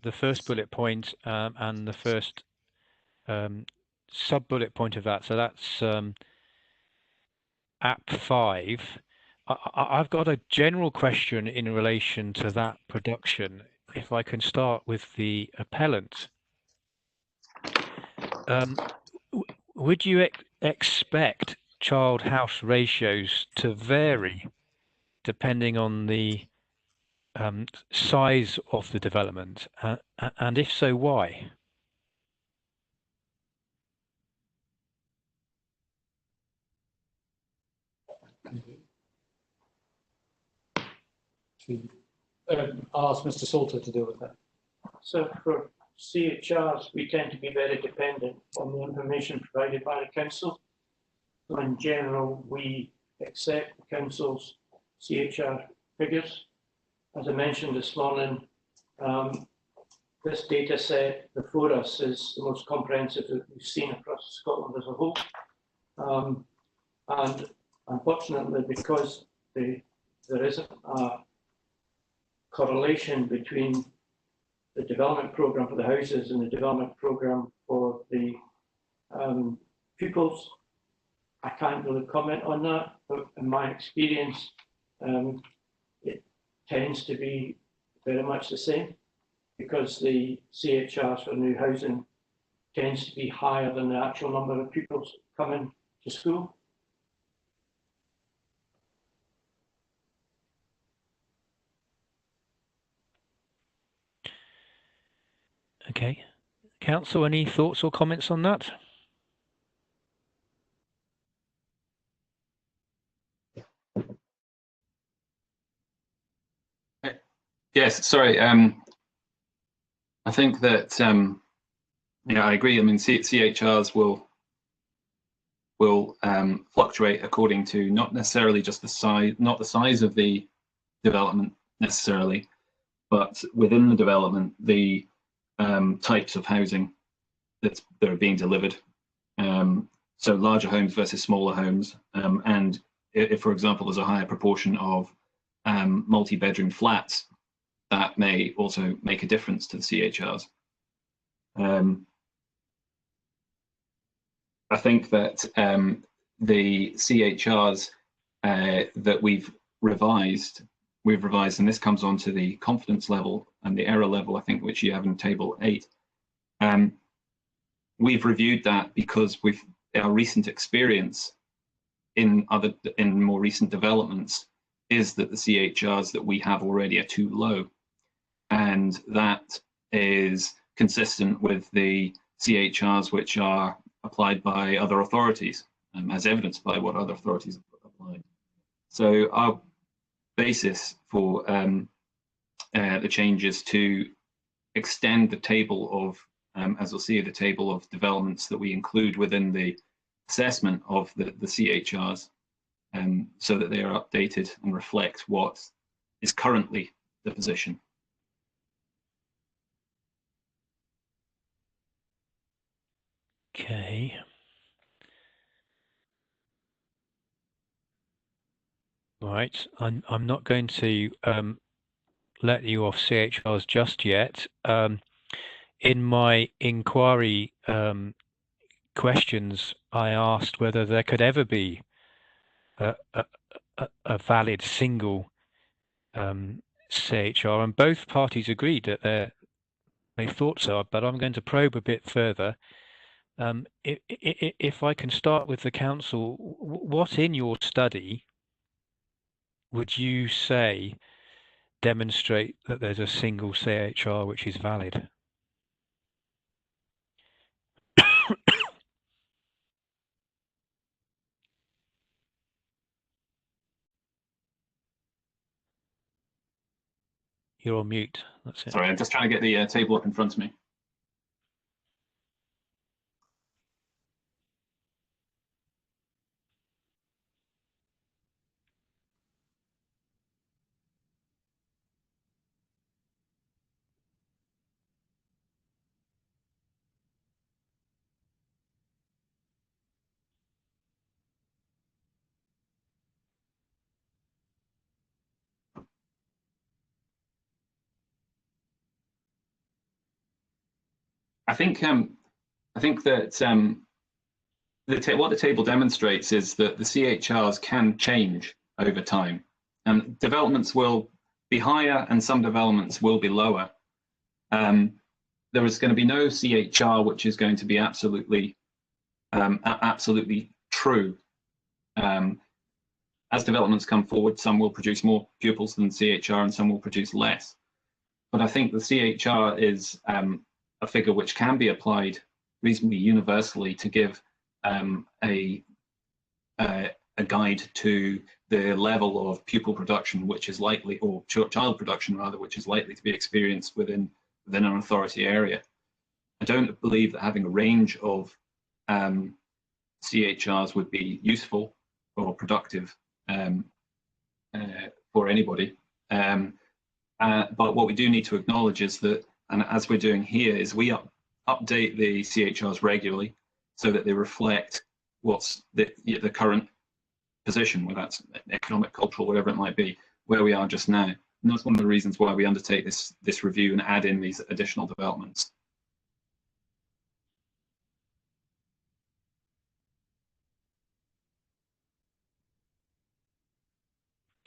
the first bullet point and the first sub-bullet point of that. So that's app 5. I've got a general question in relation to that production. If I can start with the appellant, would you expect child house ratios to vary depending on the size of the development, and if so, why? I'll ask Mr. Salter to deal with that. So for CHRs, we tend to be very dependent on the information provided by the council. So in general, we accept the council's CHR figures. As I mentioned this morning, this data set before us is the most comprehensive that we've seen across Scotland as a whole. And unfortunately, because there isn't a correlation between the development programme for the houses and the development programme for the pupils, I can't really comment on that, but in my experience, it tends to be very much the same, because the CHRs for new housing tends to be higher than the actual number of pupils coming to school. Okay. Council, any thoughts or comments on that? Yes, sorry. I think that I agree. I mean, CHRs will fluctuate according to not necessarily just the size, not the size of the development necessarily, but within the development, the types of housing that are being delivered. So larger homes versus smaller homes, and if, for example, there's a higher proportion of multi-bedroom flats, that may also make a difference to the CHRs. I think that the CHRs that we've revised, and this comes on to the confidence level and the error level, I think, which you have in table 8. We've reviewed that because our recent experience in more recent developments is that the CHRs that we have already are too low, and that is consistent with the CHRs which are applied by other authorities, as evidenced by what other authorities have applied. So our basis for the changes to extend the table of, as we'll see, the table of developments that we include within the assessment of the CHRs, so that they are updated and reflect what is currently the position. Okay. Right. I'm not going to let you off CHRs just yet. In my inquiry questions, I asked whether there could ever be a valid single CHR, and both parties agreed that they thought so, but I'm going to probe a bit further. If I can start with the council, what in your study would you say demonstrate that there's a single CHR which is valid? You're on mute. That's it. Sorry, I'm just trying to get the table up in front of me. I think that what the table demonstrates is that the CHRs can change over time, and developments will be higher and some developments will be lower. There is going to be no CHR which is going to be absolutely true. As developments come forward, some will produce more pupils than CHR and some will produce less. But I think the CHR is a figure which can be applied reasonably universally to give a guide to the level of pupil production which is likely, or child production rather, which is likely to be experienced within an authority area. I don't believe that having a range of CHRs would be useful or productive for anybody. But what we do need to acknowledge is that, and as we're doing here, is we update the CHRs regularly so that they reflect what's the current position, whether that's economic, cultural, whatever it might be, where we are just now. And that's one of the reasons why we undertake this review and add in these additional developments.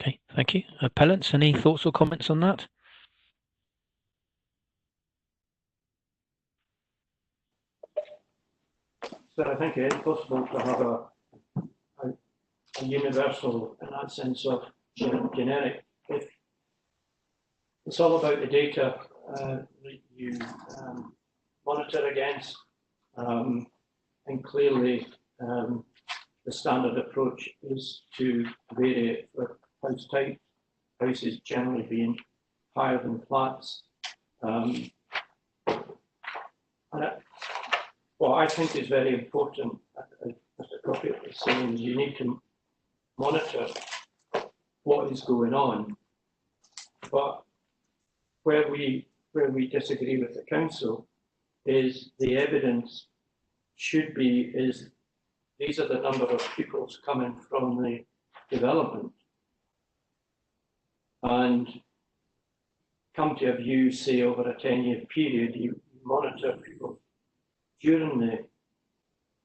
Okay, thank you. Appellants, any thoughts or comments on that? So I think it is possible to have a universal, in that sense of generic. If it's all about the data that you monitor against, and clearly the standard approach is to vary it for house type, houses generally being higher than flats. And what I think is very important, as Mr. Coffey was saying, is you need to monitor what is going on. But where we disagree with the council is the evidence should be is these are the number of pupils coming from the development, and come to a view, say over a 10-year period, you monitor people during the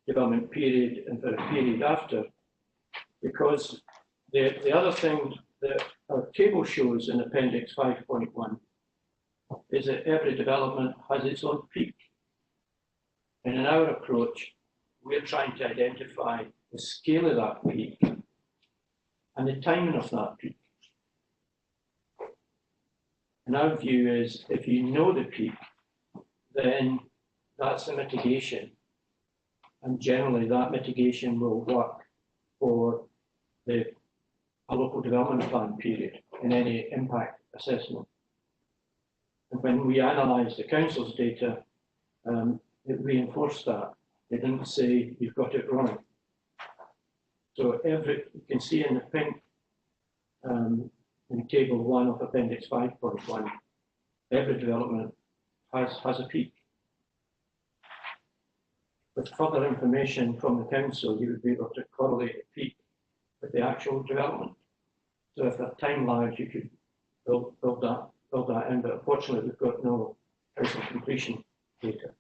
development period and for a period after, because the other thing that our table shows in Appendix 5.1 is that every development has its own peak. And in our approach, we're trying to identify the scale of that peak and the timing of that peak. And our view is if you know the peak, then that's the mitigation. And generally that mitigation will work for a local development plan period in any impact assessment. And when we analysed the council's data, it reinforced that. They didn't say you've got it wrong. So you can see in the pink in table 1 of Appendix 5.1, every development has a peak. With further information from the council, you would be able to correlate the peak with the actual development. So if there's time lag, you could build that in, but unfortunately we've got no housing completion data.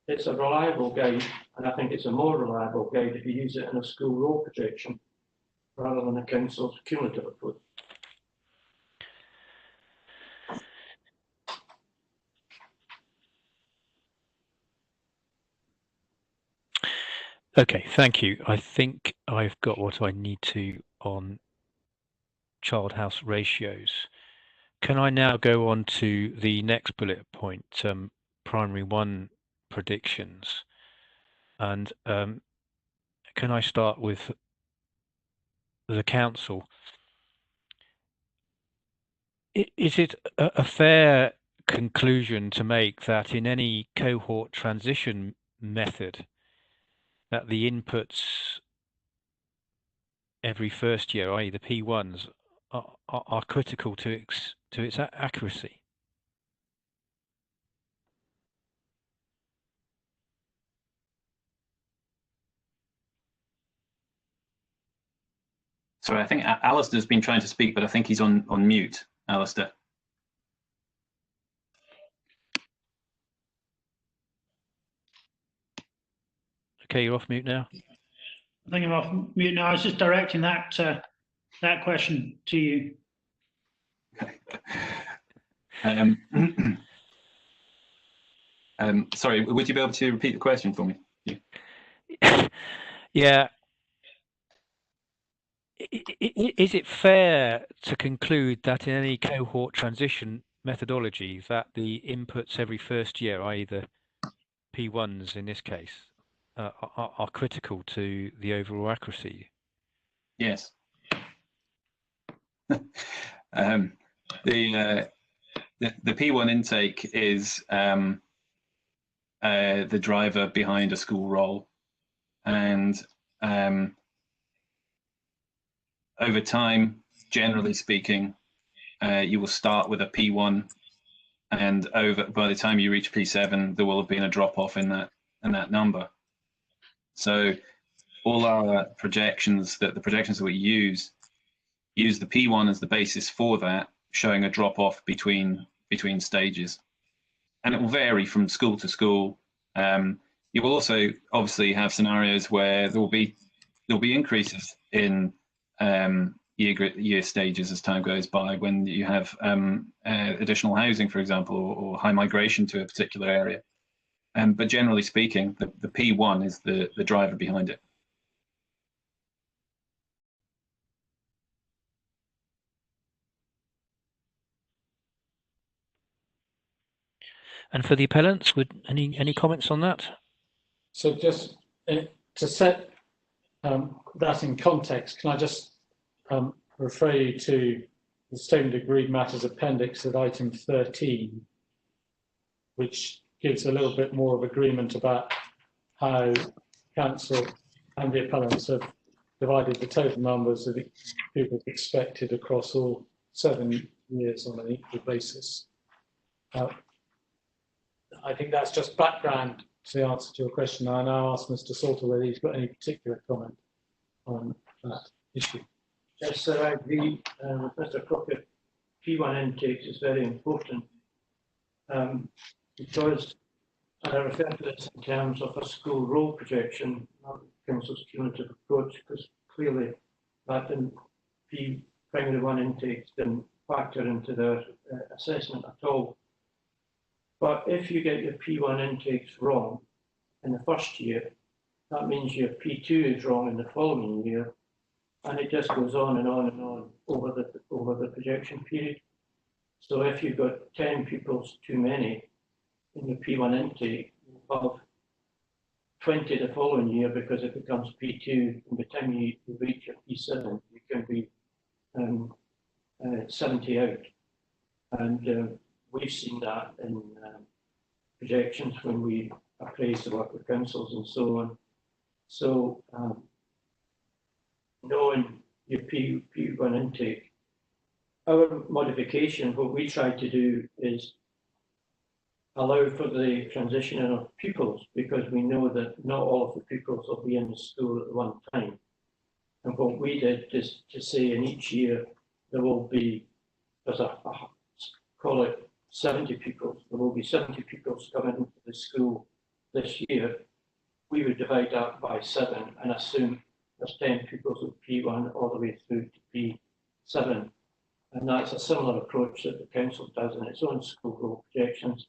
It's a reliable guide, and I think it's a more reliable guide if you use it in a school roll projection rather than a council's cumulative approach. Okay, thank you. I think I've got what I need to on child house ratios. Can I now go on to the next bullet point, primary 1 predictions? And can I start with the council? Is it a fair conclusion to make that in any cohort transition method that the inputs every first year, i.e. the P1s, are critical to its accuracy? Sorry, I think Alistair's been trying to speak, but I think he's on mute. Alistair. Okay, you're off mute now. I think I'm off mute now. I was just directing that that question to you. Sorry, would you be able to repeat the question for me? Yeah. Is it fair to conclude that in any cohort transition methodology that the inputs every first year, i.e. the P1s in this case, are critical to the overall accuracy? Yes. The P1 intake is the driver behind a school roll, and over time, generally speaking, you will start with a P1, and by the time you reach P7, there will have been a drop off in that number. So all our projections, the projections that we use the P1 as the basis for that, showing a drop off between stages, and it will vary from school to school. You will also obviously have scenarios where there will be increases in year stages as time goes by, when you have additional housing, for example, or high migration to a particular area. But generally speaking, the P1 is the driver behind it. And for the appellants, would any comments on that? So just to set that in context, can I just refer you to the Statement of Agreed Matters Appendix at item 13, which gives a little bit more of agreement about how Council and the appellants have divided the total numbers of pupils expected across all 7 years on an equal basis. I think that's just background to the answer to your question. I now ask Mr. Salter whether he's got any particular comment on that issue. Yes, sir, I agree with Mr. Crockett. P1 intakes is very important because I refer to this in terms of a school roll projection, not the Council's cumulative approach, because clearly that primary one intakes didn't factor into their assessment at all. But if you get your P1 intakes wrong in the first year, that means your P2 is wrong in the following year, and it just goes on and on and on over the projection period. So if you've got 10 pupils too many in your P1 intake, you'll have 20 the following year because it becomes P2, and by the time you reach your P7, you can be 70 out. And we've seen that in projections when we appraise the work with councils and so on. So knowing your P1 intake, our modification, what we try to do is allow for the transitioning of pupils, because we know that not all of the pupils will be in the school at one time. And what we did is to say in each year there will be, there's call it 70 pupils, there will be 70 pupils coming into the school this year. We would divide that by 7 and assume there's 10 pupils of P1 all the way through to P7. And that's a similar approach that the council does in its own school roll projections,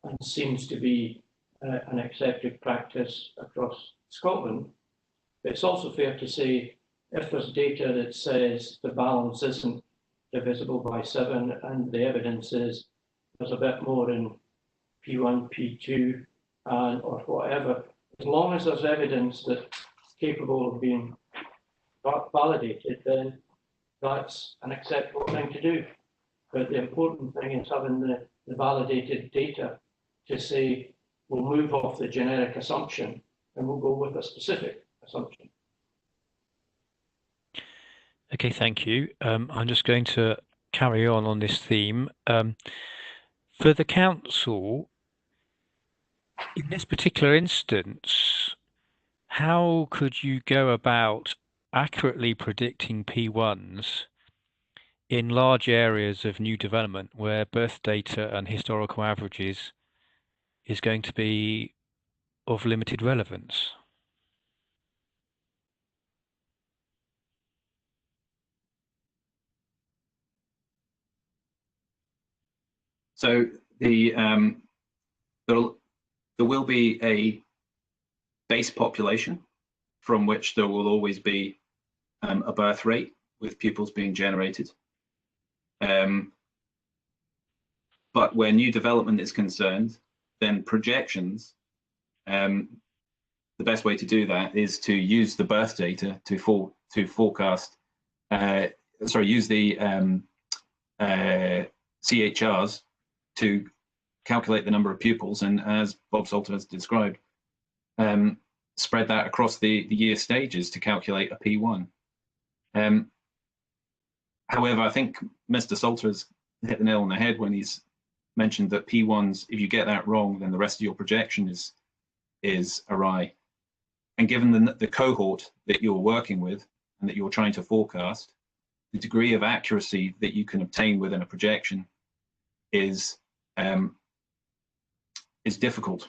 and seems to be an accepted practice across Scotland. But it's also fair to say, if there's data that says the balance isn't divisible by 7 and the evidence is there's a bit more in P1, P2, or whatever, as long as there's evidence that's capable of being validated, then that's an acceptable thing to do. But the important thing is having the validated data to say we'll move off the generic assumption and we'll go with a specific assumption. Okay, thank you. I'm just going to carry on this theme. For the council, in this particular instance, how could you go about accurately predicting P1s in large areas of new development where birth data and historical averages is going to be of limited relevance? So there will be a base population from which there will always be a birth rate with pupils being generated. But where new development is concerned, then projections, the best way to do that is to use the birth data to forecast, use the CHRs to calculate the number of pupils, and as Bob Salter has described, spread that across the year stages to calculate a P1. However, I think Mr. Salter has hit the nail on the head when he's mentioned that P1s, if you get that wrong, then the rest of your projection is awry. And given the cohort that you're working with and that you're trying to forecast, the degree of accuracy that you can obtain within a projection is difficult.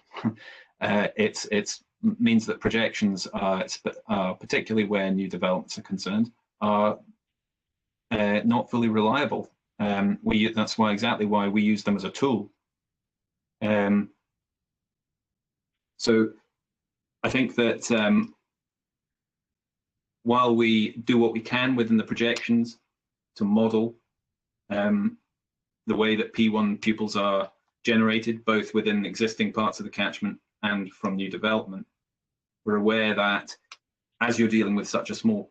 It means that projections are, particularly where new developments are concerned, are not fully reliable. That's exactly why we use them as a tool. So I think that while we do what we can within the projections to model the way that P1 pupils are generated, both within existing parts of the catchment and from new development, we're aware that as you're dealing with such a small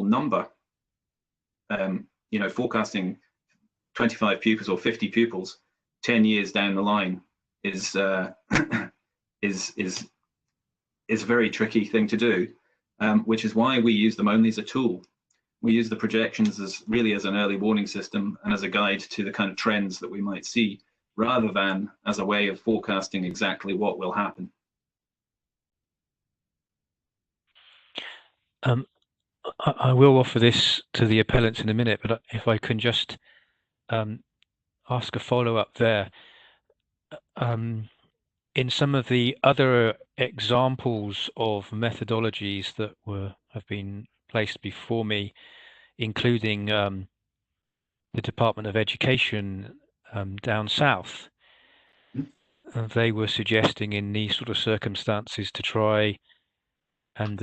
number, forecasting 25 pupils or 50 pupils 10 years down the line is a very tricky thing to do, which is why we use them only as a tool. We use the projections as an early warning system and as a guide to the kind of trends that we might see, rather than as a way of forecasting exactly what will happen. I will offer this to the appellants in a minute, but if I can just ask a follow-up there. In some of the other examples of methodologies that have been placed before me, including the Department of Education down south, they were suggesting in these sort of circumstances to try and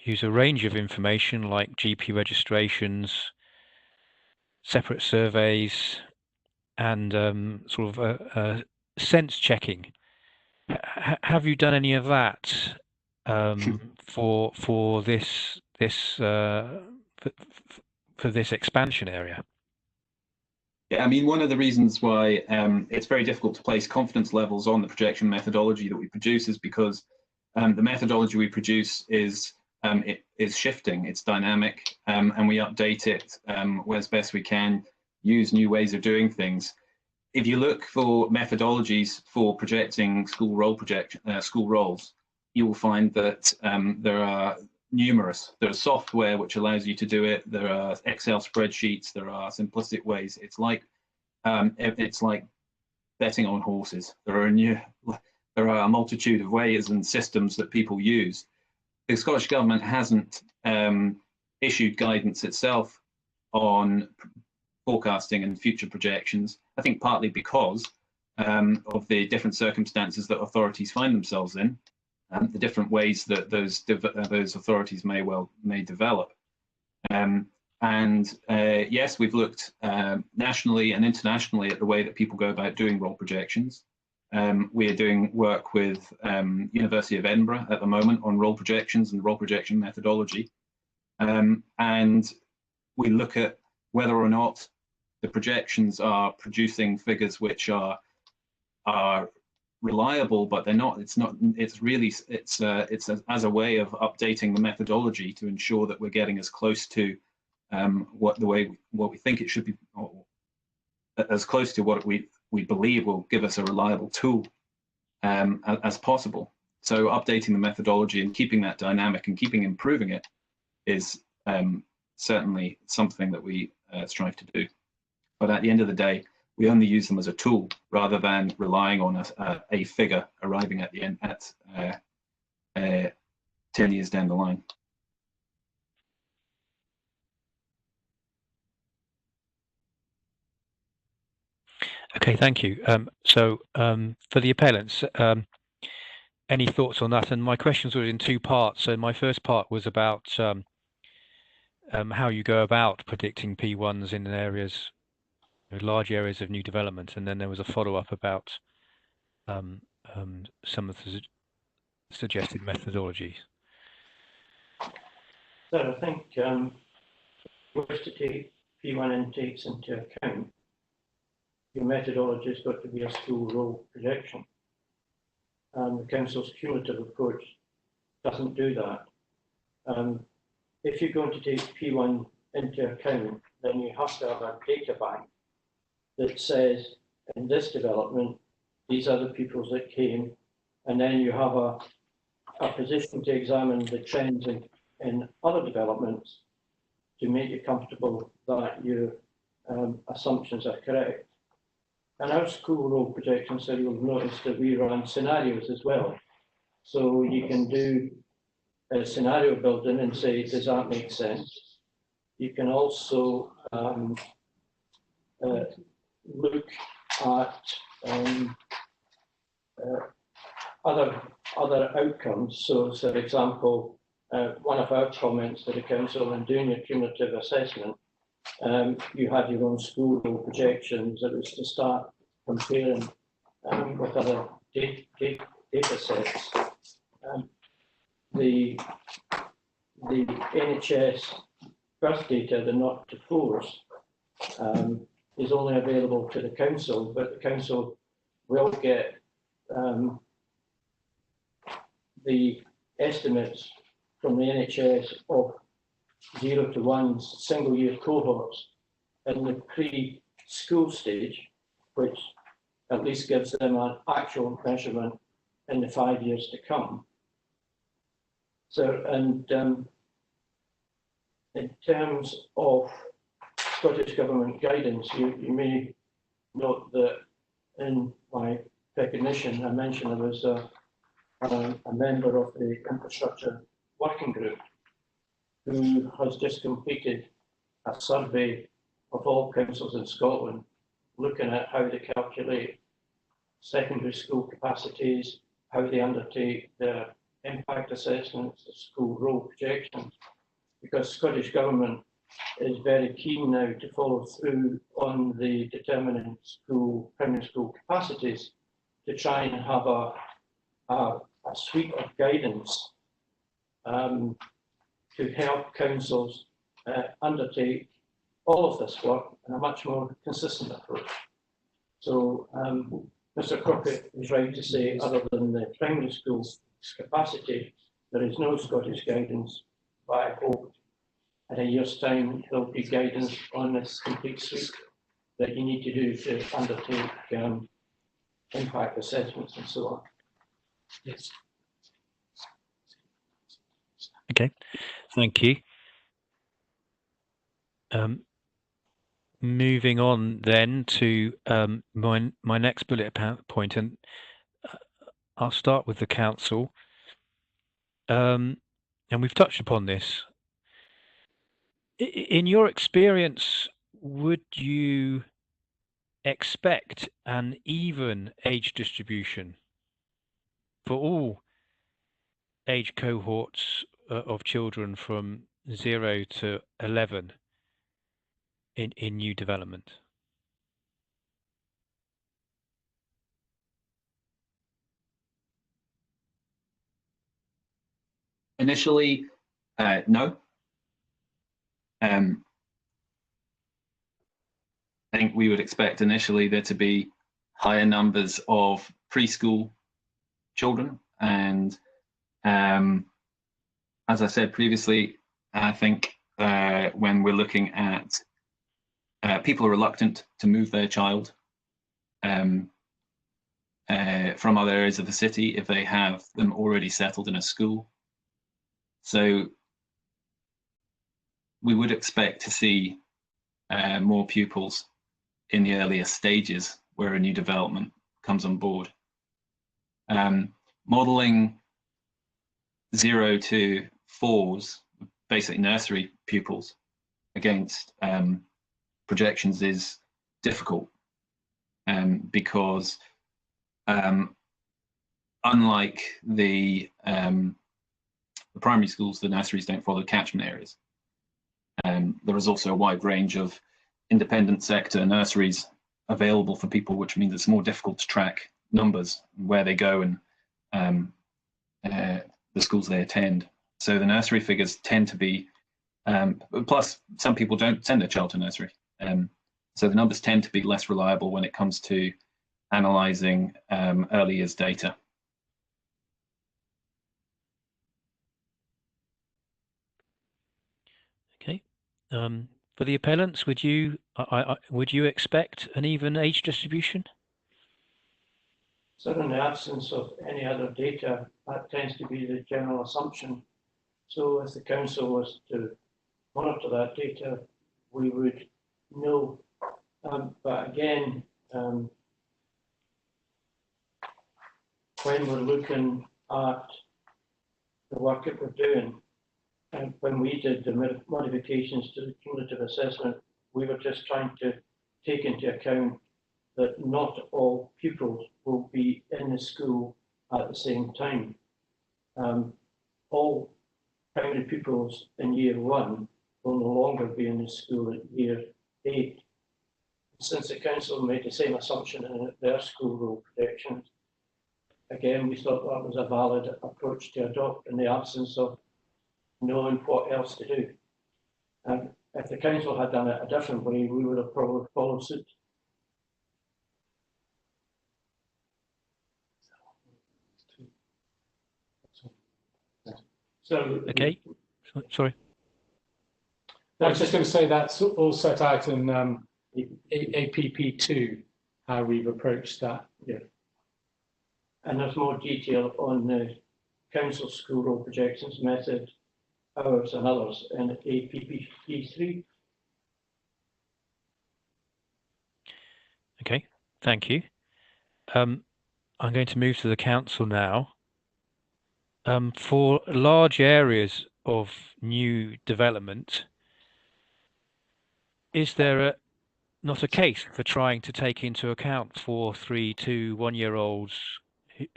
use a range of information like GP registrations, separate surveys, and sort of sense checking. Have you done any of that for this expansion area? Yeah, I mean, one of the reasons why it's very difficult to place confidence levels on the projection methodology that we produce is because the methodology we produce is shifting, it's dynamic, and we update it as best we can, use new ways of doing things. If you look for methodologies for projecting school roles, you will find that there are numerous. There's software which allows you to do it. There are Excel spreadsheets. There are simplistic ways. It's like betting on horses. There are a multitude of ways and systems that people use. The Scottish Government hasn't issued guidance itself on forecasting and future projections, I think partly because of the different circumstances that authorities find themselves in, the different ways that those authorities may develop. Yes, we've looked nationally and internationally at the way that people go about doing role projections. We are doing work with University of Edinburgh at the moment on role projections and role projection methodology. And we look at whether or not the projections are producing figures which are reliable, but they're not. It's as a way of updating the methodology to ensure that we're getting as close to what we think it should be, or as close to what we believe will give us a reliable tool as possible. So updating the methodology and keeping that dynamic and keeping improving it is certainly something that we strive to do. But at the end of the day, we only use them as a tool rather than relying on a figure arriving at the end at 10 years down the line. Okay, thank you. For the appellants, any thoughts on that? And my questions were in two parts. So my first part was about how you go about predicting P1s in areas, large areas of new development, and then there was a follow-up about some of the suggested methodologies. So I think if you wish to take P1 intakes into account, your methodology has got to be a school roll projection. And the council's cumulative approach doesn't do that. If you're going to take P1 into account, then you have to have a data bank that says, in this development, these are the pupils that came, and then you have a position to examine the trends in other developments to make you comfortable that your assumptions are correct. And our school roll projections, so you'll notice that we run scenarios as well. So you can do a scenario building and say, does that make sense? You can also look at other outcomes. So, for example, one of our comments to the council in doing your cumulative assessment, you had your own school roll projections. It was to start comparing with other data sets. The NHS birth data, the 0 to 4s, is only available to the council, but the council will get the estimates from the NHS of 0 to 1s, single year cohorts in the pre-school stage, which at least gives them an actual measurement in the 5 years to come. So, and in terms of Scottish Government guidance, you may note that in my recognition, I mentioned there was a member of the Infrastructure Working Group who has just completed a survey of all councils in Scotland, looking at how they calculate secondary school capacities, how they undertake their impact assessments, the school roll projections, because Scottish Government is very keen now to follow through on the determining primary school capacities to try and have a suite of guidance to help councils undertake all of this work in a much more consistent approach. So Mr. Crockett is right to say, other than the primary school capacity, there is no Scottish guidance, but I hope in a year's time there'll be guidance on this complete suite that you need to do to undertake impact assessments and so on. Yes. Okay, thank you. Moving on then to my next bullet point, and I'll start with the council. And we've touched upon this. In your experience, would you expect an even age distribution for all age cohorts of children from 0 to 11 in new development? Initially, no. I think we would expect initially there to be higher numbers of preschool children, and as I said previously, I think when we're looking at people are reluctant to move their child from other areas of the city if they have them already settled in a school. So we would expect to see more pupils in the earlier stages where a new development comes on board. Modelling 0 to 4s, basic nursery pupils, against projections is difficult. because unlike the primary schools, the nurseries don't follow catchment areas. There is also a wide range of independent sector nurseries available for people, which means it's more difficult to track numbers, where they go, and the schools they attend. So the nursery figures tend to be, plus some people don't send their child to nursery. So the numbers tend to be less reliable when it comes to analysing early years data. Okay. For the appellants, would you expect an even age distribution? So in the absence of any other data, that tends to be the general assumption. So if the council was to monitor that data, we would know. But again, when we're looking at the work that we're doing, and when we did the modifications to the cumulative assessment, we were just trying to take into account that not all pupils will be in the school at the same time. All primary pupils in year 1 will no longer be in the school at year 8. Since the council made the same assumption in their school rule predictions, again, we thought that was a valid approach to adopt in the absence of knowing what else to do. And if the council had done it a different way, we would have probably followed suit. So, Okay. Sorry. I was just going to say that's all set out in APP2, how we've approached that. Yeah. And there's more detail on the council school role projections method, ours and others in APP3. Okay. Thank you. I'm going to move to the council now. For large areas of new development, is there not a case for trying to take into account 4, 3 to 1-year-olds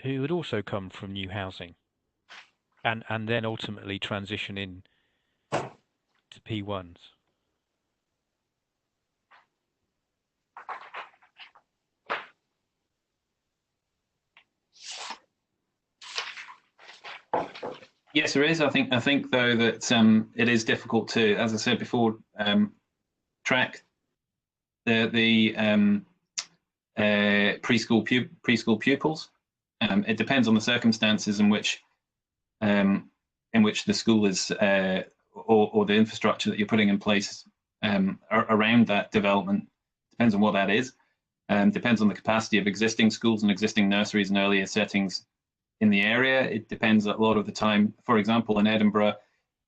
who would also come from new housing, and then ultimately transition in to P1s? Yes, there is. I think though that it is difficult to, as I said before, track the preschool pupils. It depends on the circumstances in which the school is, or the infrastructure that you're putting in place around that development. Depends on what that is. Depends on the capacity of existing schools and existing nurseries and earlier settings in the area. It depends a lot of the time. For example, in Edinburgh,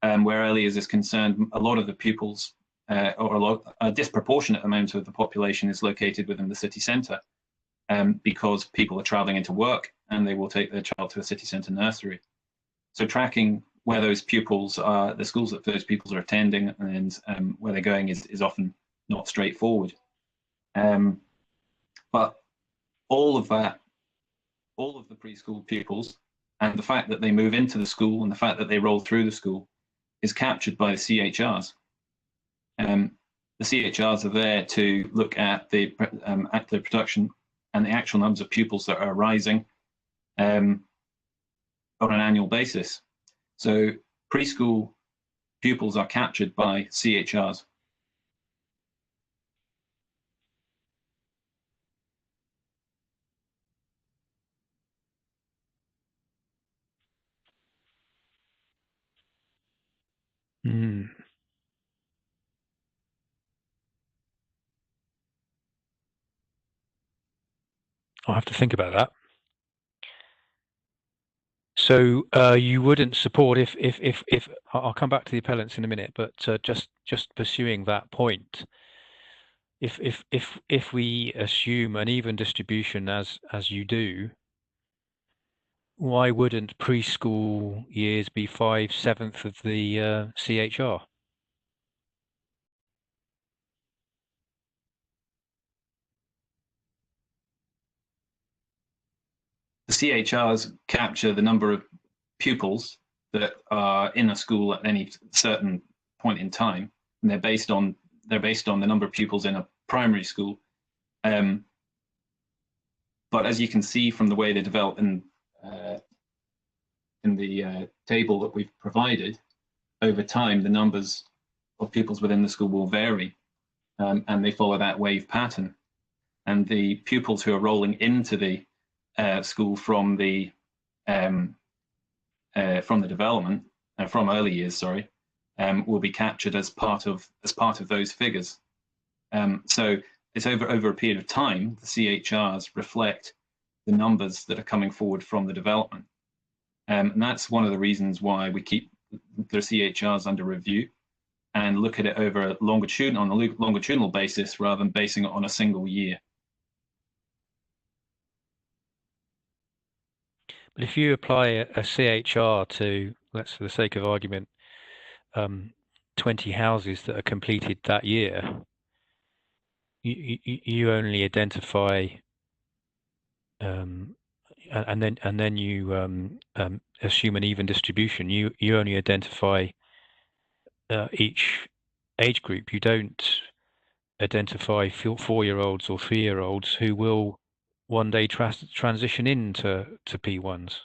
where early years is concerned, a lot of the pupils, or a disproportionate amount of the population is located within the city centre, because people are travelling into work and they will take their child to a city centre nursery. So tracking where those pupils are, the schools that those pupils are attending, and where they're going is often not straightforward. But all of that, all of the preschool pupils, and the fact that they move into the school and the fact that they roll through the school is captured by the CHRs. The CHRs are there to look at the production and the actual numbers of pupils that are rising on an annual basis. So preschool pupils are captured by CHRs. I'll have to think about that. So you wouldn't support if I'll come back to the appellants in a minute, but just pursuing that point. If we assume an even distribution as you do, why wouldn't preschool years be 5/7 of the CHR? the CHRs capture the number of pupils that are in a school at any certain point in time, and they're based on the number of pupils in a primary school. But as you can see from the way they develop in the table that we've provided, over time the numbers of pupils within the school will vary, and they follow that wave pattern. And the pupils who are rolling into the school from the development, from early years, sorry, will be captured as part of those figures. So it's over a period of time, the CHRs reflect the numbers that are coming forward from the development. And that's one of the reasons why we keep the CHRs under review and look at it over a longitudinal basis rather than basing it on a single year. But if you apply a CHR to, let's for the sake of argument, 20 houses that are completed that year, you only identify, and then you assume an even distribution. You only identify each age group. You don't identify 4-year-olds or 3-year-olds who will one day transition into P1s.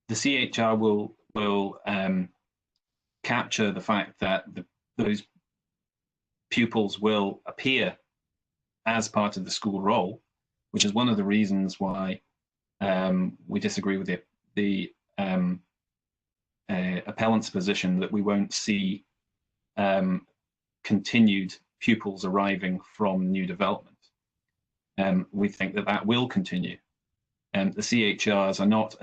The CHR will capture the fact that those pupils will appear as part of the school roll, which is one of the reasons why we disagree with the appellant's position that we won't see continued pupils arriving from new development. We think that will continue. The CHRs are not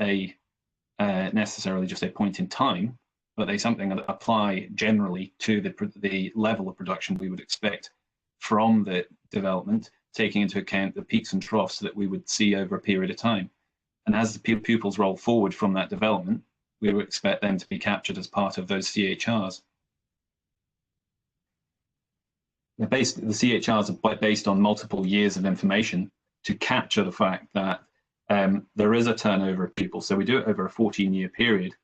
necessarily just a point in time, but they're something that apply generally to the level of production we would expect from the development, taking into account the peaks and troughs that we would see over a period of time. And as the pupils roll forward from that development, we would expect them to be captured as part of those CHRs. The CHRs are based on multiple years of information to capture the fact that there is a turnover of pupils. So we do it over a 14-year period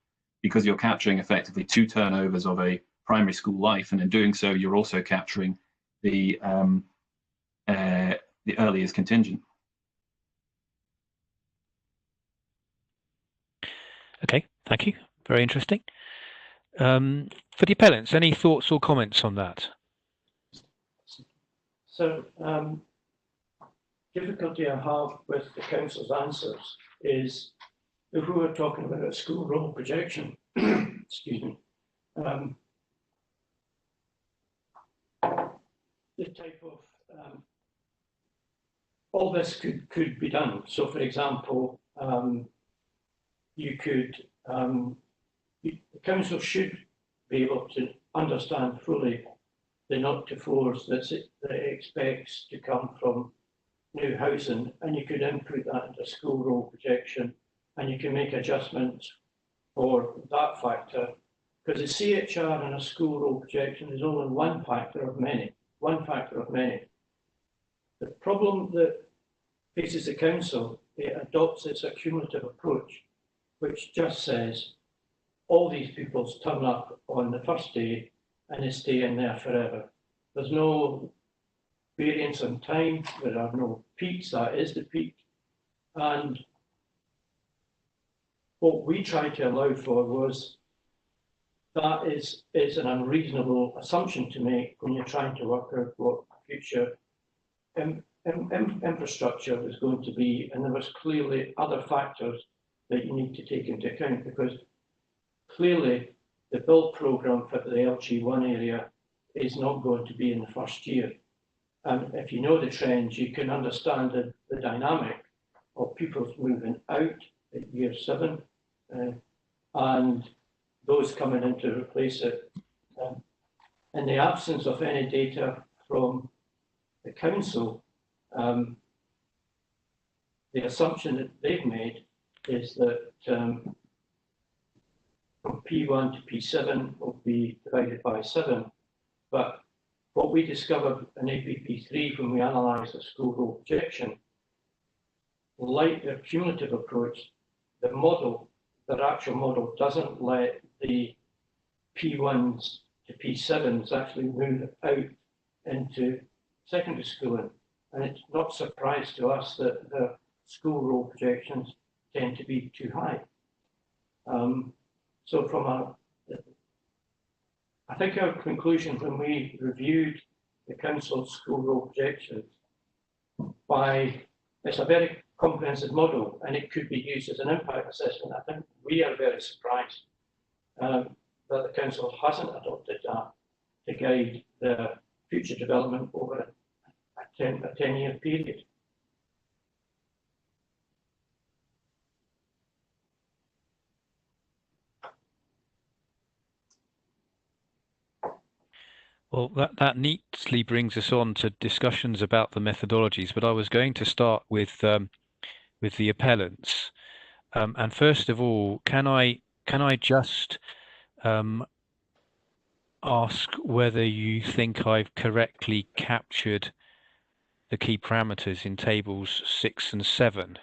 because you're capturing effectively 2 turnovers of a primary school life, and in doing so, you're also capturing the early years contingent. Okay, thank you. Very interesting. For the appellants, any thoughts or comments on that? So, difficulty I have with the council's answers is if we were talking about a school roll projection, excuse me, the type of all this could be done. So, for example, you could the council should be able to understand fully the 0 to 4s that it expects to come from new housing, and you could input that into school roll projection, and you can make adjustments for that factor, because the CHR in a school roll projection is only one factor of many. The problem that faces the council, it adopts its accumulative approach, which just says all these pupils turn up on the first day and they stay in there forever. There's no variance in time, there are no peaks, that is the peak. And what we tried to allow for was that is an unreasonable assumption to make when you're trying to work out what future infrastructure is going to be, and there was clearly other factors that you need to take into account, because clearly the build programme for the LG1 area is not going to be in the first year. And if you know the trends, you can understand the dynamic of people moving out at year 7 and those coming in to replace it. In the absence of any data from the council, the assumption that they've made is that from P1 to P7 will be divided by 7, but what we discovered in APP3 when we analysed the school role projection, like their cumulative approach, the model, their actual model, doesn't let the P1s to P7s actually move out into secondary schooling. And it's not a surprise to us that the school role projections tend to be too high. So from I think our conclusion when we reviewed the council's school role projections, it's a very comprehensive model and it could be used as an impact assessment. I think we are very surprised that the council hasn't adopted that to guide the future development over a 10-year period. Well, that neatly brings us on to discussions about the methodologies, but I was going to start with the appellants. And first of all, can I just ask whether you think I've correctly captured the key parameters in tables 6 and 7?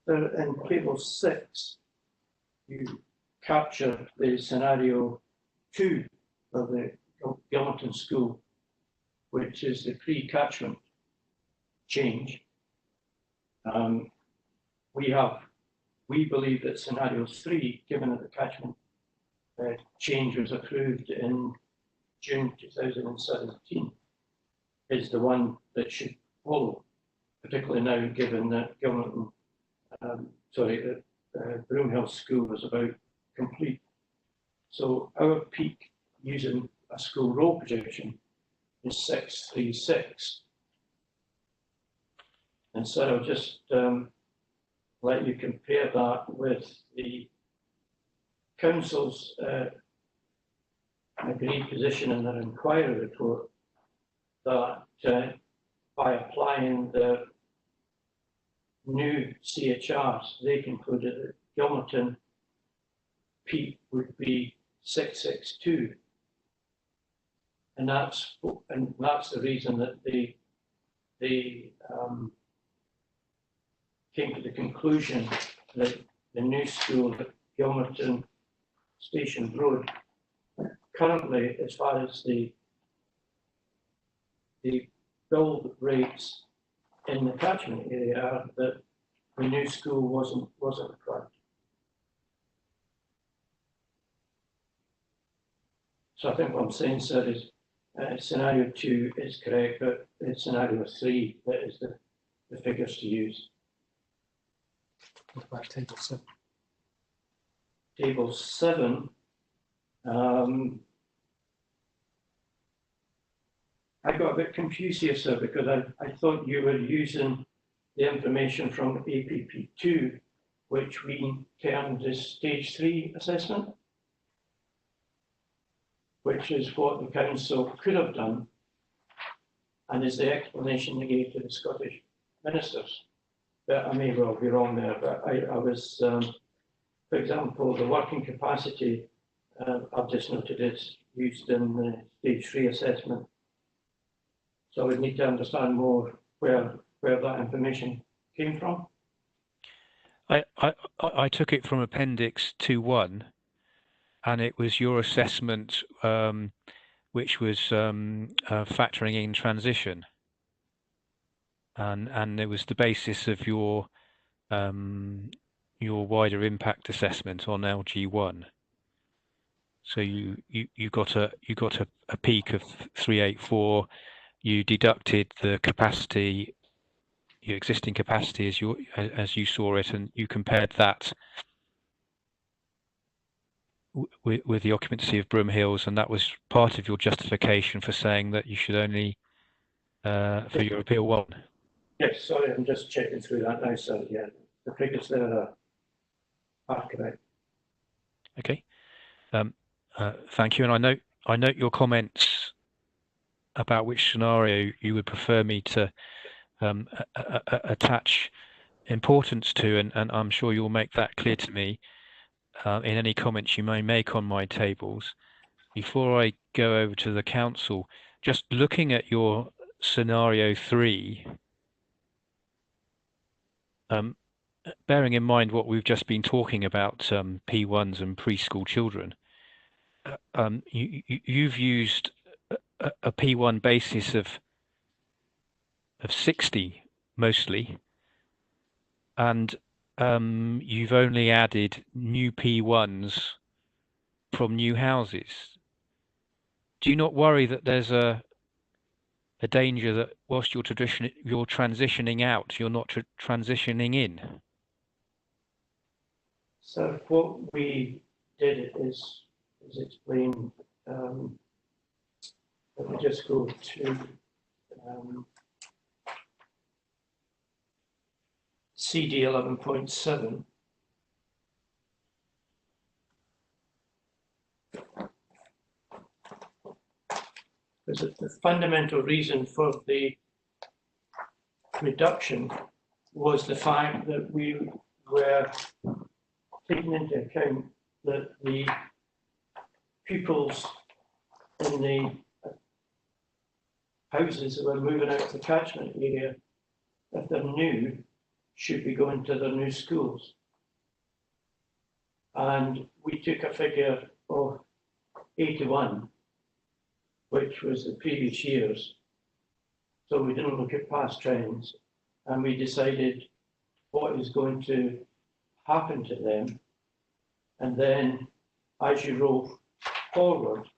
In table 6, you capture the scenario 2 of the Gilmerton School, which is the pre-catchment change. We believe that scenario 3, given that the catchment change was approved in June 2017, is the one that should follow, particularly now given that Gilmerton Broomhill School was about complete. So our peak using a school role projection is 636. And so I'll just let you compare that with the council's agreed position in their inquiry report that by applying the new CHRs, they concluded that Gilmerton peak would be 662, and that's the reason that they came to the conclusion that the new school at Gilmerton Station Road, currently, as far as the build rates in the catchment area, that the new school wasn't required. So I think what I'm saying, sir, is scenario 2 is correct, but it's scenario 3 that is the figures to use. What about table 7? Table 7. I got a bit confused here, sir, because I thought you were using the information from APP2, which we termed as stage 3 assessment, which is what the council could have done, and is the explanation they gave to the Scottish ministers. But I may well be wrong there, but I was, for example, the working capacity, I've just noted is used in the stage 3 assessment. So I would need to understand more where that information came from. I took it from Appendix 2.1, and it was your assessment, which was factoring in transition, and it was the basis of your wider impact assessment on LG1. So you got a peak of 384. You deducted the capacity, your existing capacity as you saw it, and you compared that with the occupancy of Broomhills, and that was part of your justification for saying that you should only for your appeal 1. Yes, sorry, I'm just checking through that now, so yeah, the figures there are correct. Okay. Thank you, and I note your comments about which scenario you would prefer me to attach importance to, and I'm sure you'll make that clear to me in any comments you may make on my tables. Before I go over to the council, just looking at your scenario 3, bearing in mind what we've just been talking about, P1s and preschool children, you've used a P1 basis of 60 mostly, and you've only added new P1s from new houses. Do you not worry that there's a danger that whilst you're transitioning out, you're not transitioning in? So what we did is explain. Let me just go to CD 11.7. Because the fundamental reason for the reduction was the fact that we were taking into account that the pupils in the houses that were moving out of the catchment area, if they're new, should be going to their new schools. And we took a figure of 81, which was the previous years. So we didn't look at past trends, and we decided what is going to happen to them. And then as you roll forward,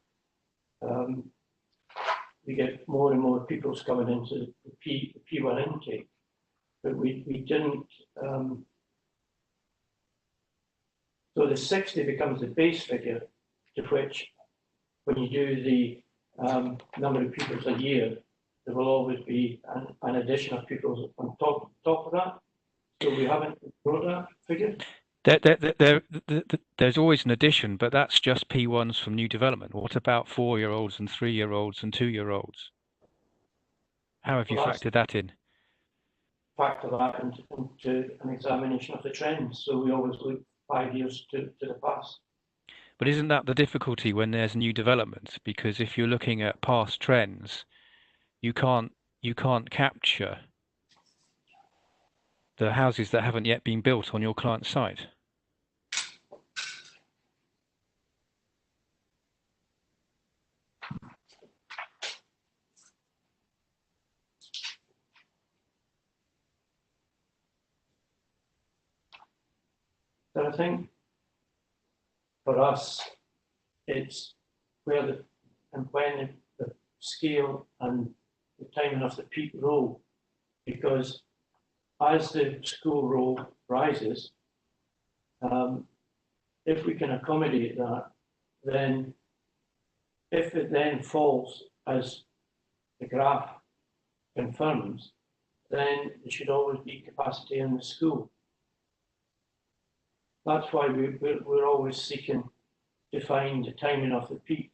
we get more and more pupils coming into the P1 intake. But we didn't, so the 60 becomes the base figure, to which when you do the number of pupils a year, there will always be an addition of pupils on top of that. So we haven't brought that figure. There's always an addition, but that's just P1s from new development. What about 4-year-olds and 3-year-olds and 2-year-olds? How have you factored that in? Factor that into an examination of the trends. So we always look 5 years to the past. But isn't that the difficulty when there's new development? Because if you're looking at past trends, you can't capture the houses that haven't yet been built on your client's site. So I think for us, it's where when the scale and the timing of the peak roll, because as the school roll rises, if we can accommodate that, then if it then falls as the graph confirms, then there should always be capacity in the school. That's why we're always seeking to find the timing of the peak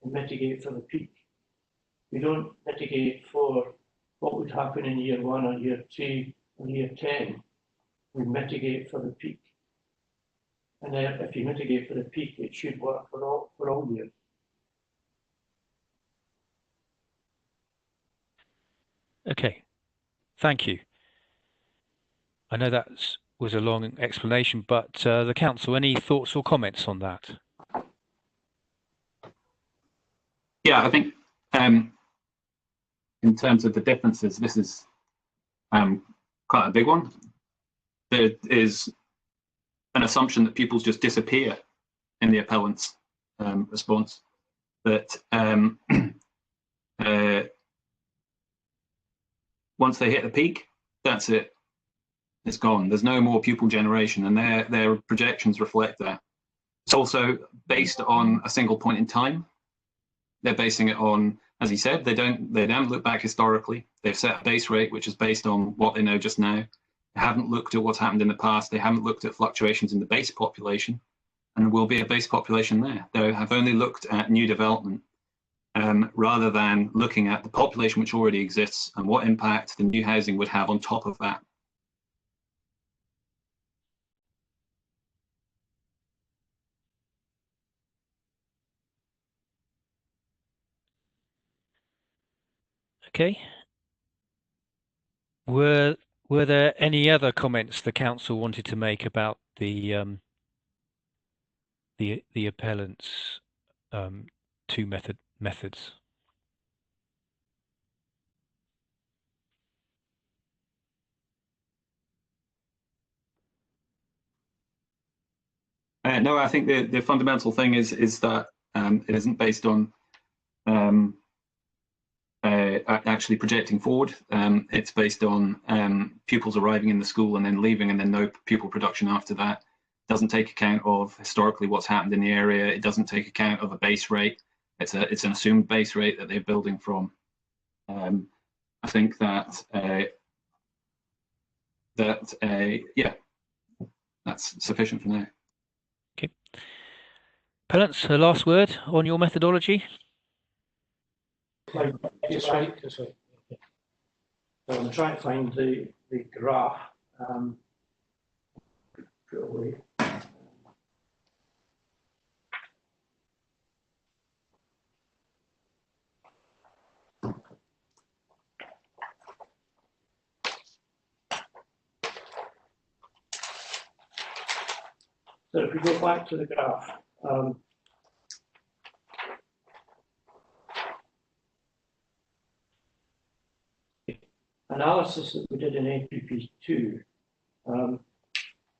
and mitigate for the peak. We don't mitigate for what would happen in year 1 or year 2 or year 10. We mitigate for the peak. And then if you mitigate for the peak, it should work for all years. Okay, thank you. I know that was a long explanation, but the council, any thoughts or comments on that? Yeah, I think in terms of the differences, this is quite a big one. There is an assumption that pupils just disappear in the appellant's response, that once they hit the peak, that's it. It's gone. There's no more pupil generation, and their projections reflect that. It's also based on a single point in time. They're basing it on, as he said, they don't look back historically. They've set a base rate which is based on what they know just now. They haven't looked at what's happened in the past. They haven't looked at fluctuations in the base population, and there will be a base population there. They have only looked at new development rather than looking at the population which already exists and what impact the new housing would have on top of that. Okay. Were there any other comments the council wanted to make about the appellant's two methods? No, I think the fundamental thing is that it isn't based on actually projecting forward. It's based on pupils arriving in the school and then leaving, and then no pupil production after that. Doesn't take account of historically what's happened in the area. It doesn't take account of a base rate. It's an assumed base rate that they're building from. I think that yeah, that's sufficient for now. Okay. Appellants, a last word on your methodology? Just wait. I'm trying to find the graph. Put away. So if we go back to the graph, analysis that we did in APP2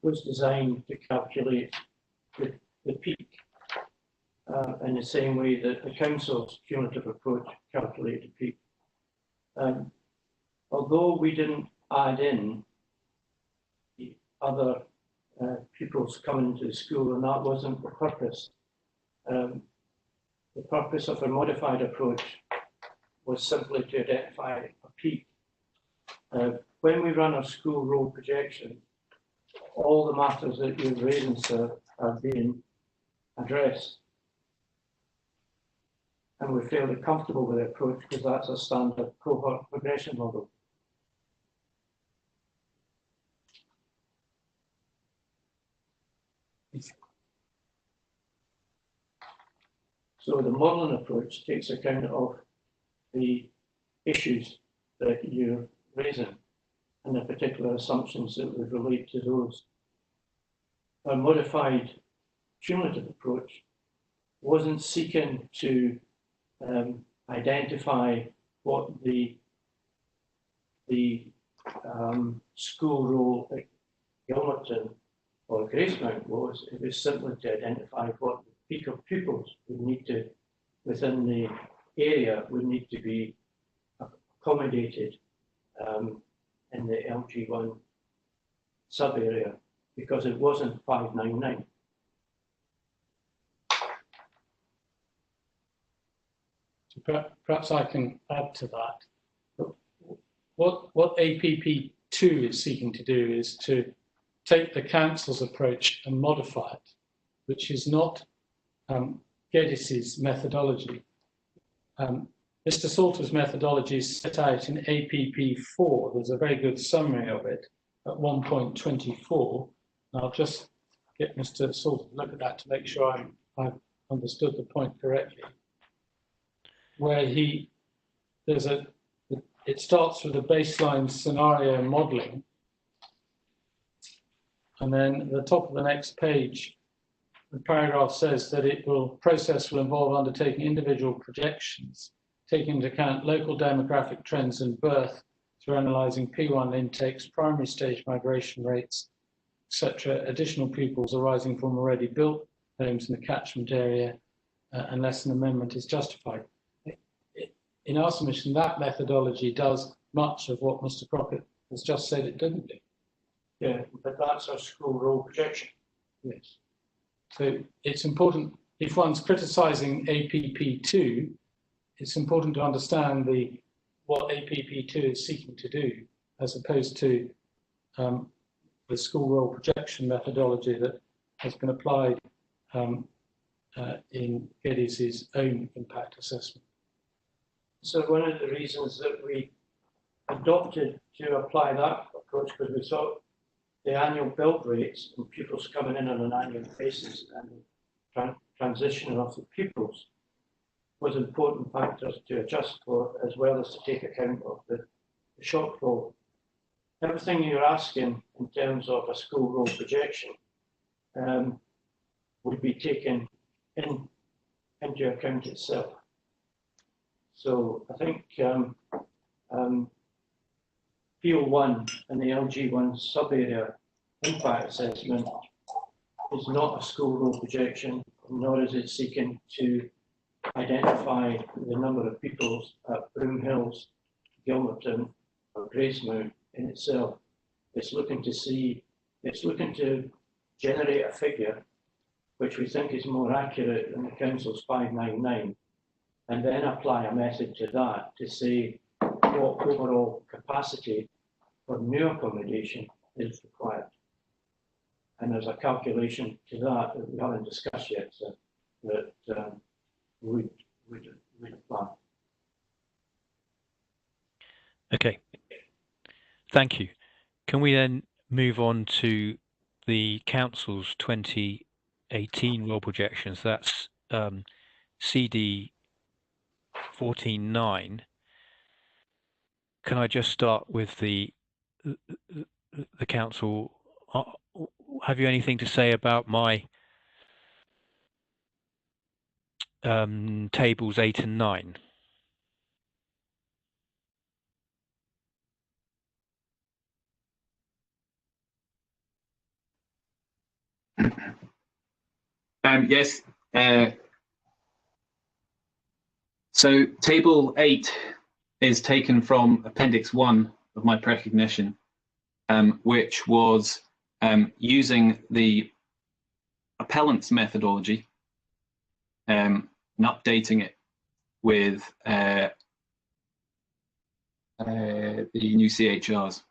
was designed to calculate the peak in the same way that the council's cumulative approach calculated the peak. Although we didn't add in the other pupils coming into the school, and that wasn't the purpose. The purpose of a modified approach was simply to identify a peak. When we run our school roll projection, all the matters that you're raising, sir, are being addressed. And we're fairly comfortable with the approach because that's a standard cohort progression model. So the modelling approach takes account of the issues that you're raising and the particular assumptions that would relate to those. A modified cumulative approach wasn't seeking to identify what the school role at Gilmerton or Gracemount was. It was simply to identify what the peak of pupils would need to, within the area, would need to be accommodated in the LG1 sub-area, because it wasn't 599. So perhaps I can add to that. What APP2 is seeking to do is to take the council's approach and modify it, which is not Geddes' methodology. Mr. Salter's methodology is set out in APP4. There's a very good summary of it at 1.24. I'll just get Mr. Salter to look at that to make sure I've understood the point correctly. Where it starts with a baseline scenario modeling, and then at the top of the next page, the paragraph says that process will involve undertaking individual projections, taking into account local demographic trends and birth through analysing P1 intakes, primary stage migration rates, etc., additional pupils arising from already built homes in the catchment area, unless an amendment is justified. In our submission, that methodology does much of what Mr. Crockett has just said it didn't do. Yeah, but that's our school role projection. Yes. So it's important, if one's criticising APP2, it's important to understand what APP2 is seeking to do, as opposed to the school role projection methodology that has been applied in Geddes' own impact assessment. So one of the reasons that we adopted to apply that approach, because we thought the annual build rates and pupils coming in on an annual basis and transition of the pupils was important factors to adjust for, as well as to take account of the shortfall. Everything you're asking in terms of a school roll projection would be taken into account itself. So I think PO1 and the LG1 sub-area impact assessment is not a school roll projection, nor is it seeking to identify the number of pupils at Broom Hills, Gilmerton, or Gracemount in itself. It's looking to generate a figure which we think is more accurate than the Council's 599, and then apply a method to that to say what overall capacity for new accommodation is required. And there's a calculation to that that we haven't discussed yet, so that we'd apply. Okay, thank you. Can we then move on to the Council's 2018 roll projections? That's CD 14.9. Can I just start with the Council? Have you anything to say about my tables 8 and 9? Yes. So table 8 is taken from Appendix 1 of my precognition, which was using the appellant's methodology and updating it with the new CHRs.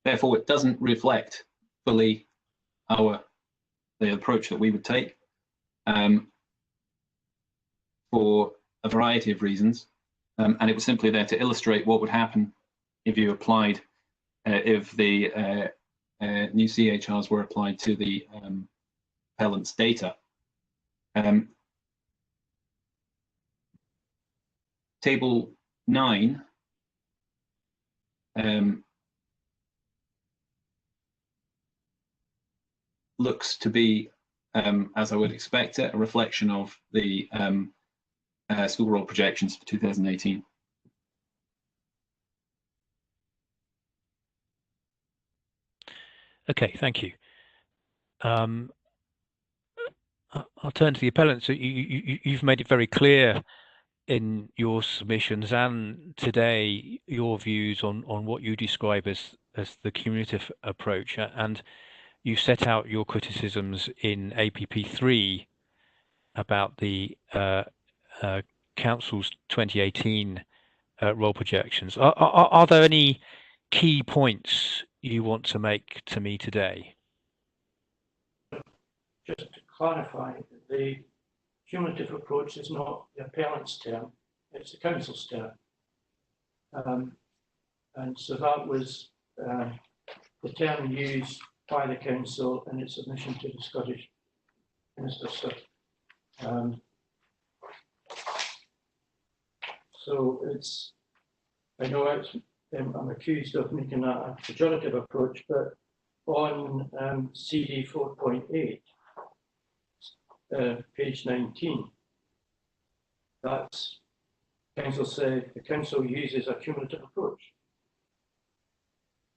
Therefore, it doesn't reflect fully the approach that we would take for a variety of reasons, and it was simply there to illustrate what would happen if you applied, if the new CHRs were applied to the appellant's data. Table 9 looks to be, as I would expect it, a reflection of the school roll projections for 2018. Okay, thank you. I'll turn to the appellant. So you've made it very clear in your submissions and today your views on what you describe as the cumulative approach, and you set out your criticisms in APP3 about the Council's 2018 roll projections. Are there any key points you want to make to me today? Just to clarify, the cumulative approach is not the appellant's term, it's the Council's term. And so that was the term used by the Council in its submission to the Scottish Minister. So it's, I know it's, I'm accused of making that a pejorative approach, but on CD 4.8, page 19, that's Council said the Council uses a cumulative approach.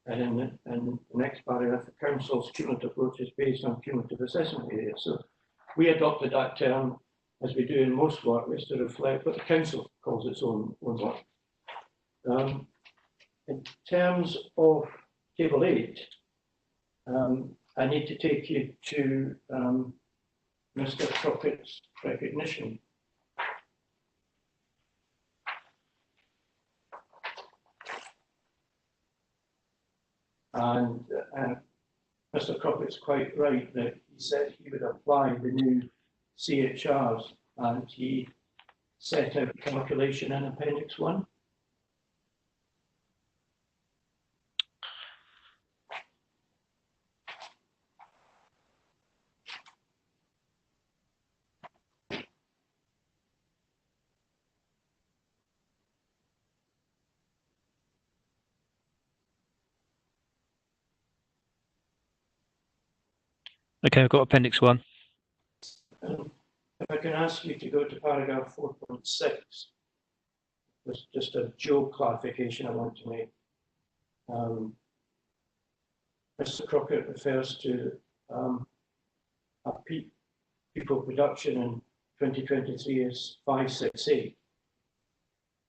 And in the next paragraph, the Council's cumulative approach is based on cumulative assessment area. So we adopted that term, as we do in most work, is to reflect what the Council calls its own work. In terms of Table 8, I need to take you to Mr. Crockett's recognition. And Mr. Crockett's quite right that he said he would apply the new CHRs, and he set out calculation in Appendix 1. Okay, I've got Appendix 1. If I can ask you to go to paragraph 4.6, there's just a joke clarification I want to make. Mr. Crockett refers to a peak people production in 2023 as 568.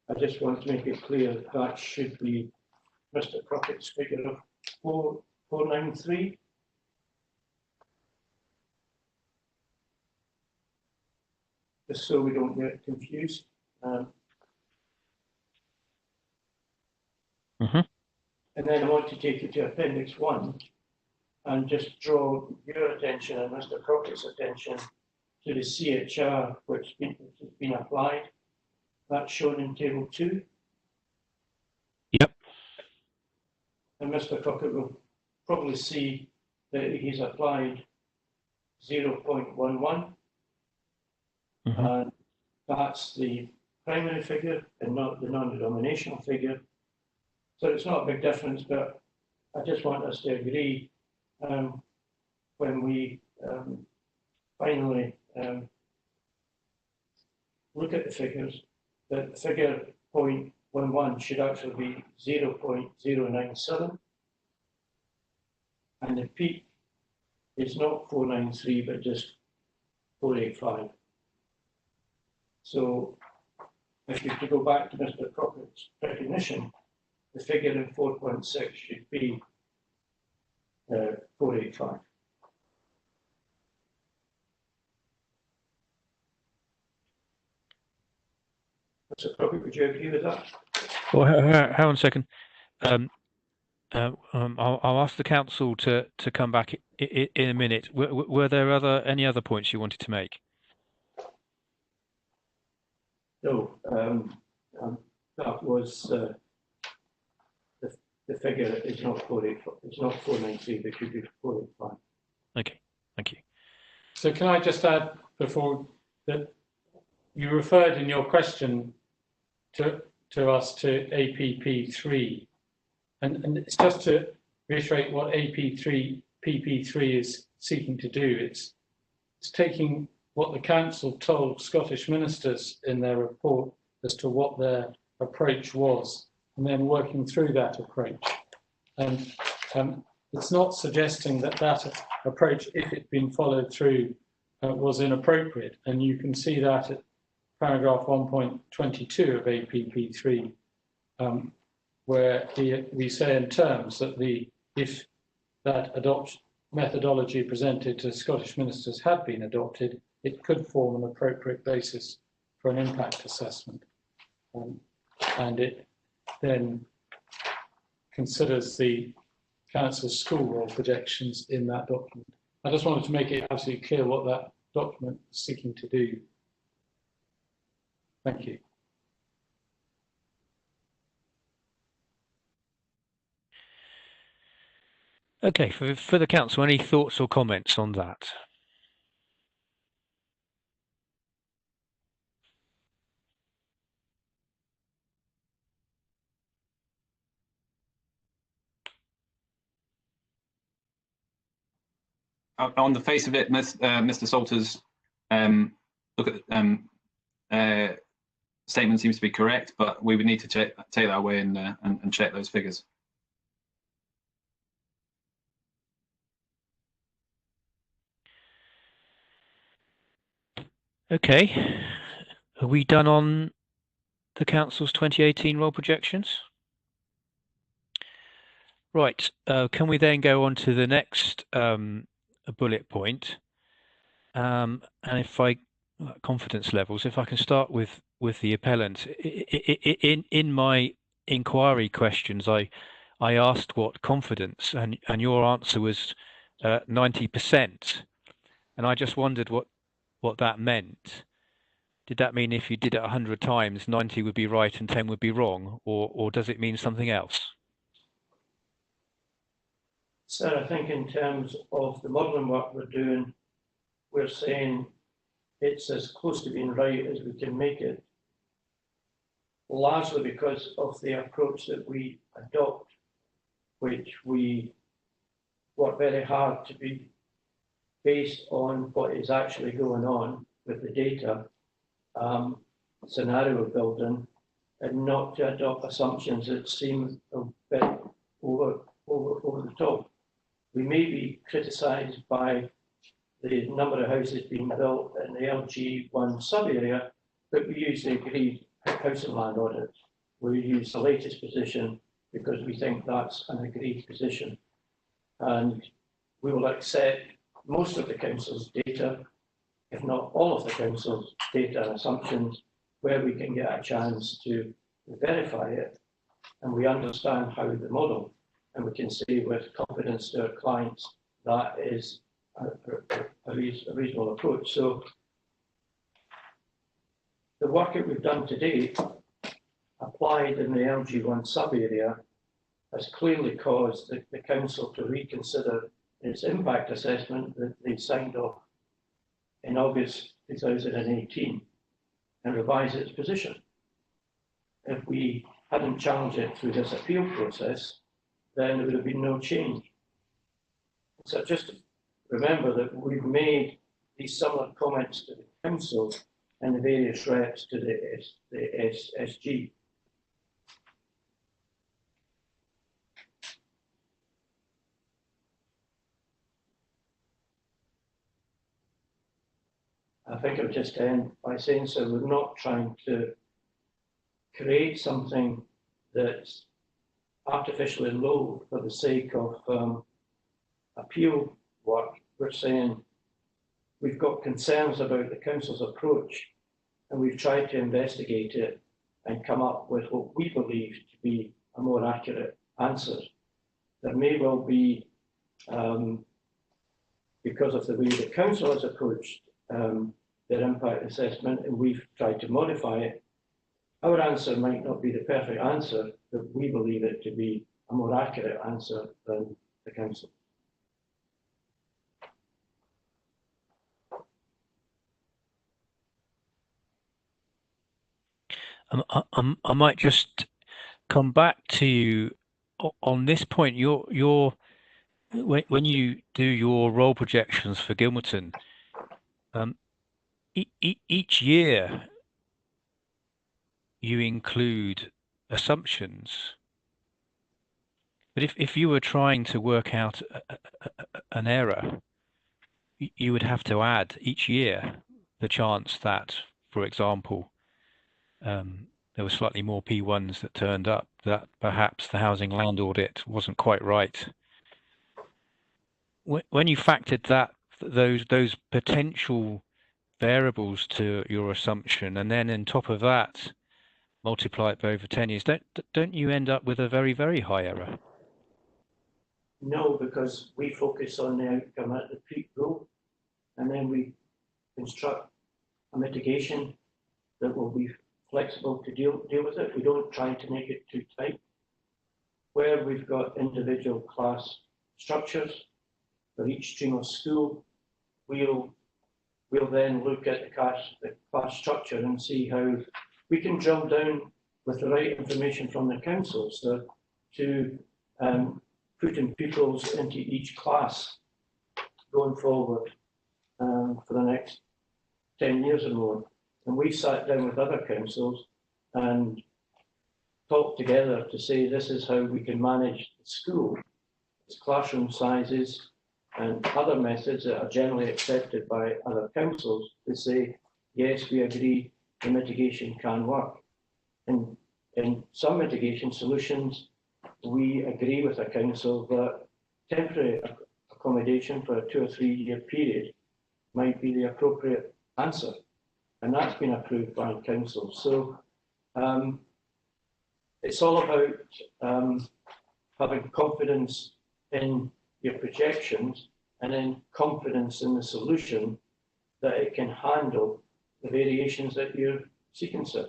I just want to make it clear that that should be Mr. Crockett's figure of 493. Just so we don't get confused. And then I want to take you to Appendix 1 and just draw your attention and Mr. Crockett's attention to the CHR which has been applied. That's shown in Table 2. Yep. And Mr. Crockett will probably see that he's applied 0.11. And that's the primary figure and not the non-denominational figure. So it's not a big difference, but I just want us to agree when we finally look at the figures that the figure 0.11 should actually be 0.097, and the peak is not 493 but just 485. So if you go back to Mr. Crockett's recognition, the figure in 4.6 should be 485. Mr. Crockett, would you agree with that? Well, hang on a second. I'll ask the council to come back in a minute. Were there any other points you wanted to make? No, that was the figure is not 485. It's not 493. But should be 485. Okay, thank you. So can I just add before that you referred in your question to us to APP3, and it's just to reiterate what PP3 is seeking to do. It's taking what the council told Scottish ministers in their report as to what their approach was, and then working through that approach. And it's not suggesting that that approach, if it'd been followed through, was inappropriate. And you can see that at paragraph 1.22 of APP3, where we say in terms that if that methodology presented to Scottish ministers had been adopted, it could form an appropriate basis for an impact assessment. And it then considers the council's school role projections in that document. I just wanted to make it absolutely clear what that document is seeking to do. Thank you. Okay, for the council, any thoughts or comments on that? On the face of it, Mr. Salter's statement seems to be correct, but we would need to take that away and check those figures. Okay, are we done on the council's 2018 role projections? Right, can we then go on to the next bullet point? And if confidence levels, if I can start with the appellant, in my inquiry questions, I asked what confidence, and your answer was 90%. And I just wondered what that meant. Did that mean if you did it 100 times, 90 would be right and 10 would be wrong, or does it mean something else? Sir, I think in terms of the modelling work we're doing, we're saying it's as close to being right as we can make it, largely because of the approach that we adopt, which we work very hard to be based on what is actually going on with the data, scenario building, and not to adopt assumptions that seem a bit over the top. We may be criticised by the number of houses being built in the LG1 sub-area, but we use the agreed house and land audit. We use the latest position because we think that's an agreed position. And we will accept most of the council's data, if not all of the council's data and assumptions, where we can get a chance to verify it. And we understand how the model, and we can say with confidence to our clients that is a reasonable approach. So the work that we've done to date, applied in the LG1 sub-area, has clearly caused the council to reconsider its impact assessment that they signed off in August 2018 and revise its position. If we hadn't challenged it through this appeal process, then there would have been no change. So just remember that we've made these similar comments to the council and the various reps to the SG. I think I would just end by saying, so we're not trying to create something that's artificially low for the sake of appeal work. We're saying we've got concerns about the council's approach, and we've tried to investigate it and come up with what we believe to be a more accurate answer. There may well be, because of the way the council has approached their impact assessment, and we've tried to modify it, our answer might not be the perfect answer, but we believe it to be a more accurate answer than the council. I might just come back to you on this point. When you do your role projections for Gilmerton, each year you include assumptions. But if you were trying to work out an error, you would have to add each year the chance that, for example, there were slightly more P1s that turned up, that perhaps the housing land audit wasn't quite right. When you factored those potential variables to your assumption, and then on top of that, multiply it by over 10 years, don't you end up with a very, very high error? No, because we focus on the outcome at the peak goal, and then we construct a mitigation that will be flexible to deal with it. We don't try to make it too tight. Where we've got individual class structures for each stream of school, we'll then look at the class structure and see how we can drill down with the right information from the council, so to put in pupils into each class going forward for the next 10 years or more. And we sat down with other councils and talked together to say this is how we can manage the school, its classroom sizes, and other methods that are generally accepted by other councils to say, yes, we agree the mitigation can work. And in some mitigation solutions, we agree with a council that temporary accommodation for a 2 or 3 year period might be the appropriate answer. And that's been approved by council. So it's all about having confidence in your projections and then confidence in the solution that it can handle the variations that you're sequencing.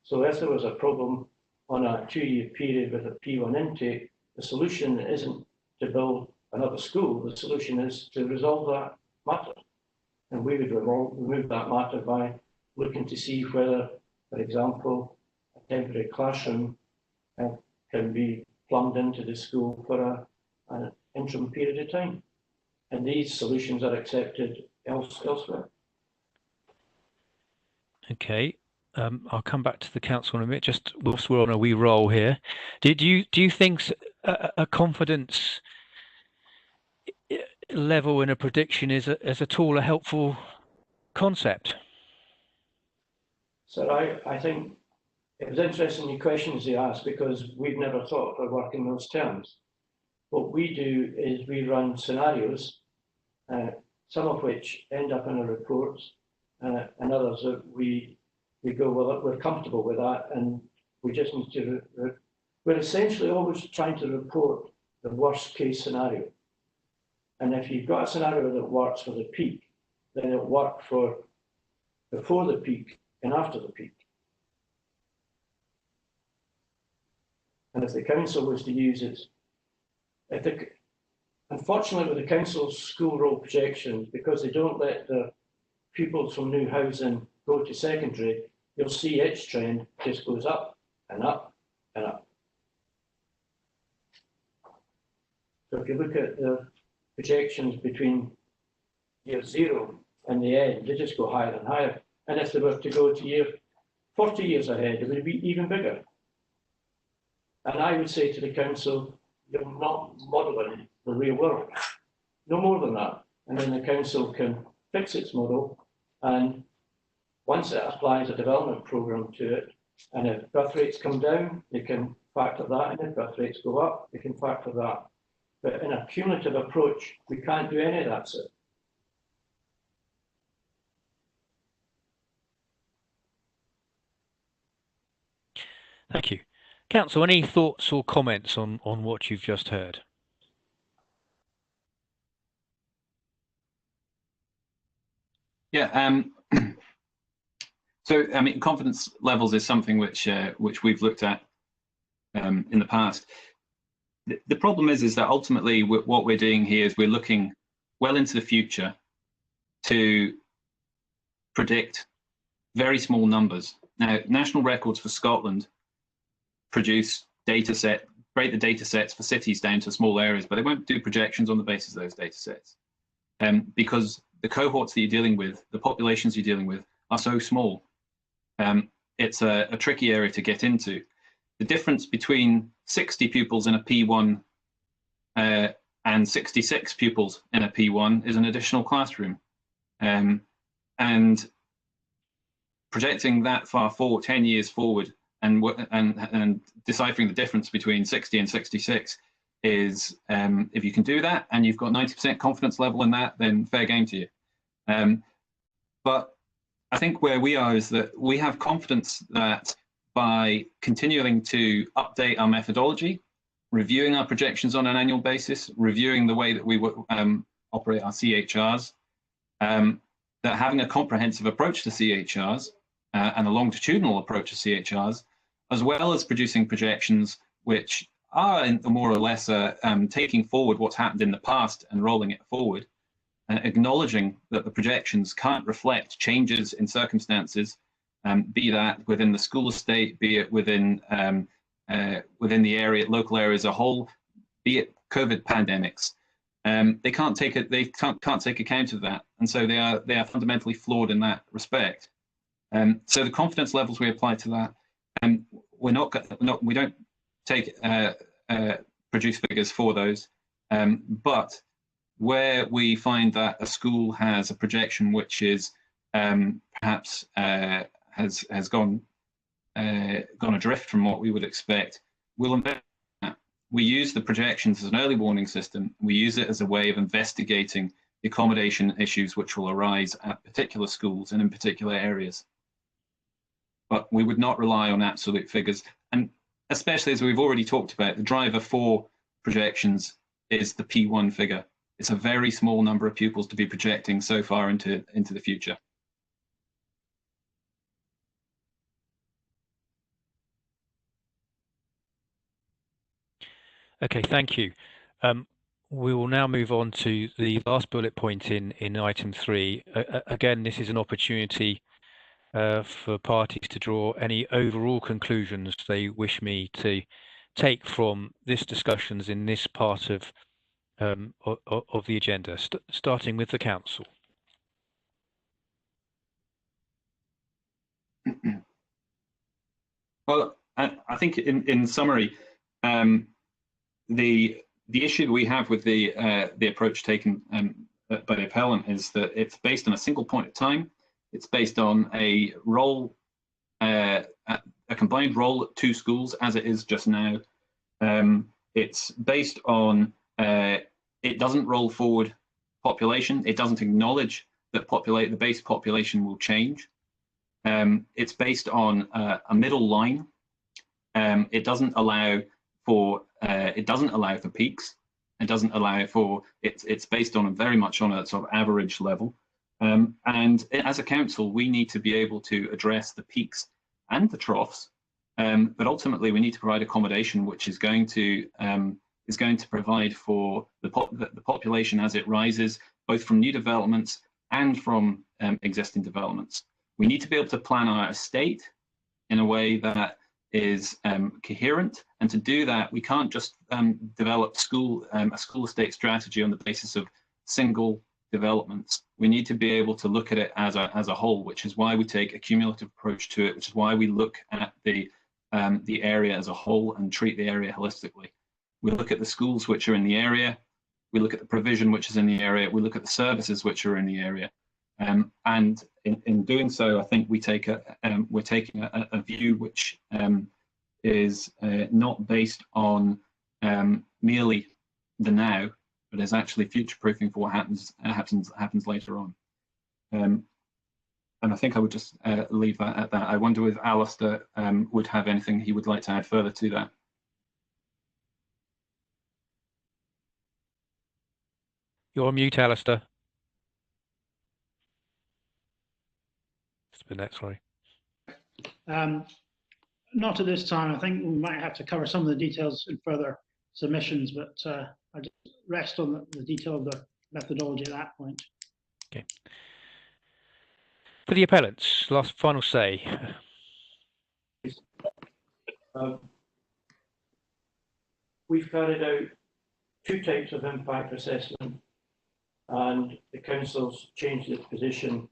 So if there was a problem on a 2-year period with a P1 intake, the solution isn't to build another school, the solution is to resolve that matter. And we would remove that matter by looking to see whether, for example, a temporary classroom can be plumbed into the school for an interim period of time. And these solutions are accepted elsewhere. Okay, I'll come back to the council in a minute. Just whilst we're on a wee roll here, do you think a confidence level in a prediction is at all a helpful concept? So I think it was interesting the questions you asked, because we've never thought of work in those terms. What we do is we run scenarios, some of which end up in our reports, and others that we go, well, we're comfortable with that, and we just need to, we're essentially always trying to report the worst case scenario. And if you've got a scenario that works for the peak, then it'll work for before the peak and after the peak. And if the council was to use it, unfortunately with the council's school roll projections, because they don't let the pupils from new housing go to secondary, you'll see its trend just goes up and up and up. So if you look at the projections between year 0 and the end, they just go higher and higher. And if they were to go to year 40 years ahead, it would be even bigger. And I would say to the council, you're not modelling the real world, no more than that. And then the council can fix its model, and once it applies a development programme to it, and if birth rates come down, they can factor that in. If birth rates go up, they can factor that. But in a cumulative approach, we can't do any of that. So. Thank you. Council, any thoughts or comments on what you've just heard? Yeah, so I mean, confidence levels is something which we've looked at in the past. The problem is that ultimately what we're doing here is we're looking well into the future to predict very small numbers. Now, National Records for Scotland produce break the data sets for cities down to small areas, but they won't do projections on the basis of those data sets. Because the cohorts that you're dealing with, the populations you're dealing with, are so small. It's a tricky area to get into. The difference between 60 pupils in a P1 and 66 pupils in a P1 is an additional classroom. And projecting that far forward, 10 years forward, and deciphering the difference between 60 and 66 is, if you can do that and you've got 90% confidence level in that, then fair game to you. But I think where we are is that we have confidence that by continuing to update our methodology, reviewing our projections on an annual basis, reviewing the way that we operate our CHRs, that having a comprehensive approach to CHRs and a longitudinal approach to CHRs, as well as producing projections which are more or less taking forward what's happened in the past and rolling it forward, and acknowledging that the projections can't reflect changes in circumstances, be that within the school estate, be it within the area, local area as a whole, be it COVID pandemics. They can't take it. They can't take account of that, and so they are fundamentally flawed in that respect. So the confidence levels we apply to that, we don't take produce figures for those, but where we find that a school has a projection which is perhaps has gone adrift from what we would expect, we'll invest in that. We use the projections as an early warning system. We use it as a way of investigating the accommodation issues which will arise at particular schools and in particular areas. But we would not rely on absolute figures. And especially as we've already talked about, the driver for projections is the P1 figure. It's a very small number of pupils to be projecting so far into the future. Okay, thank you. We will now move on to the last bullet point in item 3. Again, this is an opportunity for parties to draw any overall conclusions they wish me to take from this discussions in this part of the agenda, starting with the council. Well, I think in summary, the issue that we have with the approach taken by the appellant is that it's based on a single point of time. It's based on a role, a combined role at 2 schools as it is just now. It's based on it doesn't roll forward population. It doesn't acknowledge that the base population will change. It's based on a middle line. It doesn't allow for peaks. It doesn't allow for it's based on very much on a sort of average level. And as a council, we need to be able to address the peaks and the troughs, but ultimately we need to provide accommodation which is going to provide for the population as it rises, both from new developments and from existing developments. We need to be able to plan our estate in a way that is coherent, and to do that, we can't just develop a school estate strategy on the basis of single developments. We need to be able to look at it as a whole, which is why we take a cumulative approach to it, which is why we look at the area as a whole and treat the area holistically. We look at the schools which are in the area, we look at the provision which is in the area, we look at the services which are in the area. And in doing so, I think we're taking a view which is not based on merely the now, but is actually future-proofing for what happens later on. And I think I would just leave that at that. I wonder if Alistair would have anything he would like to add further to that. You're on mute, Alistair. Spinette, sorry. Not at this time. I think we might have to cover some of the details in further submissions, but I just rest on the detail of the methodology at that point. Okay. For the appellants, final say. We've carried out 2 types of impact assessment, and the council's changed its position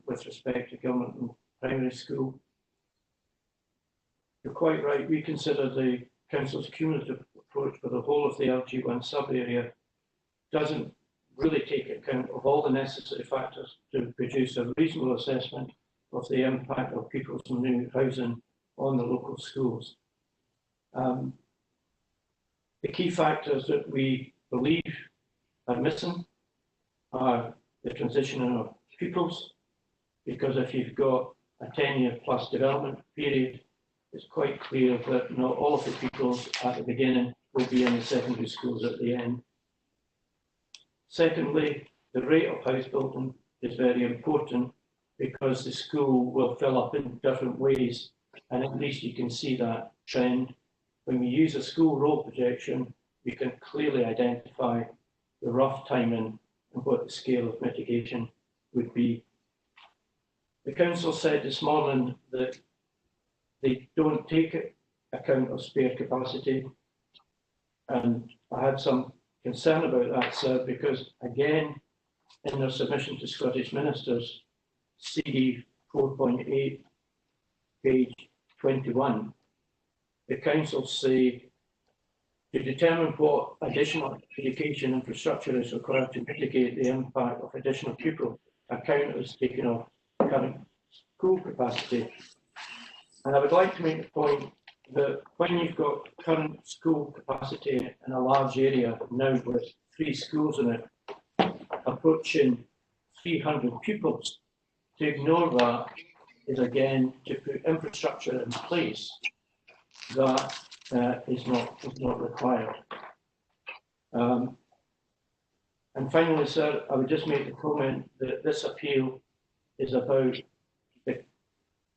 with respect to Gilmerton Primary School. You're quite right, we consider the council's cumulative approach for the whole of the LG1 sub-area doesn't really take account of all the necessary factors to produce a reasonable assessment of the impact of people's new housing on the local schools. The key factors that we believe are missing are the transitioning of pupils, because if you've got a 10-year plus development period, it's quite clear that not all of the pupils at the beginning will be in the secondary schools at the end. Secondly, the rate of house building is very important, because the school will fill up in different ways, and at least you can see that trend. When we use a school roll projection, we can clearly identify the rough timing and what the scale of mitigation would be. The council said this morning that they don't take account of spare capacity, and I had some concern about that, sir, because again, in their submission to Scottish Ministers, CD 4.8, page 21, the council say to determine what additional education infrastructure is required to mitigate the impact of additional pupils, account is taken of current school capacity. And I would like to make the point that when you've got current school capacity in a large area now with 3 schools in it, approaching 300 pupils, to ignore that is again to put infrastructure in place that is not required. And finally, sir, I would just make the comment that this appeal is about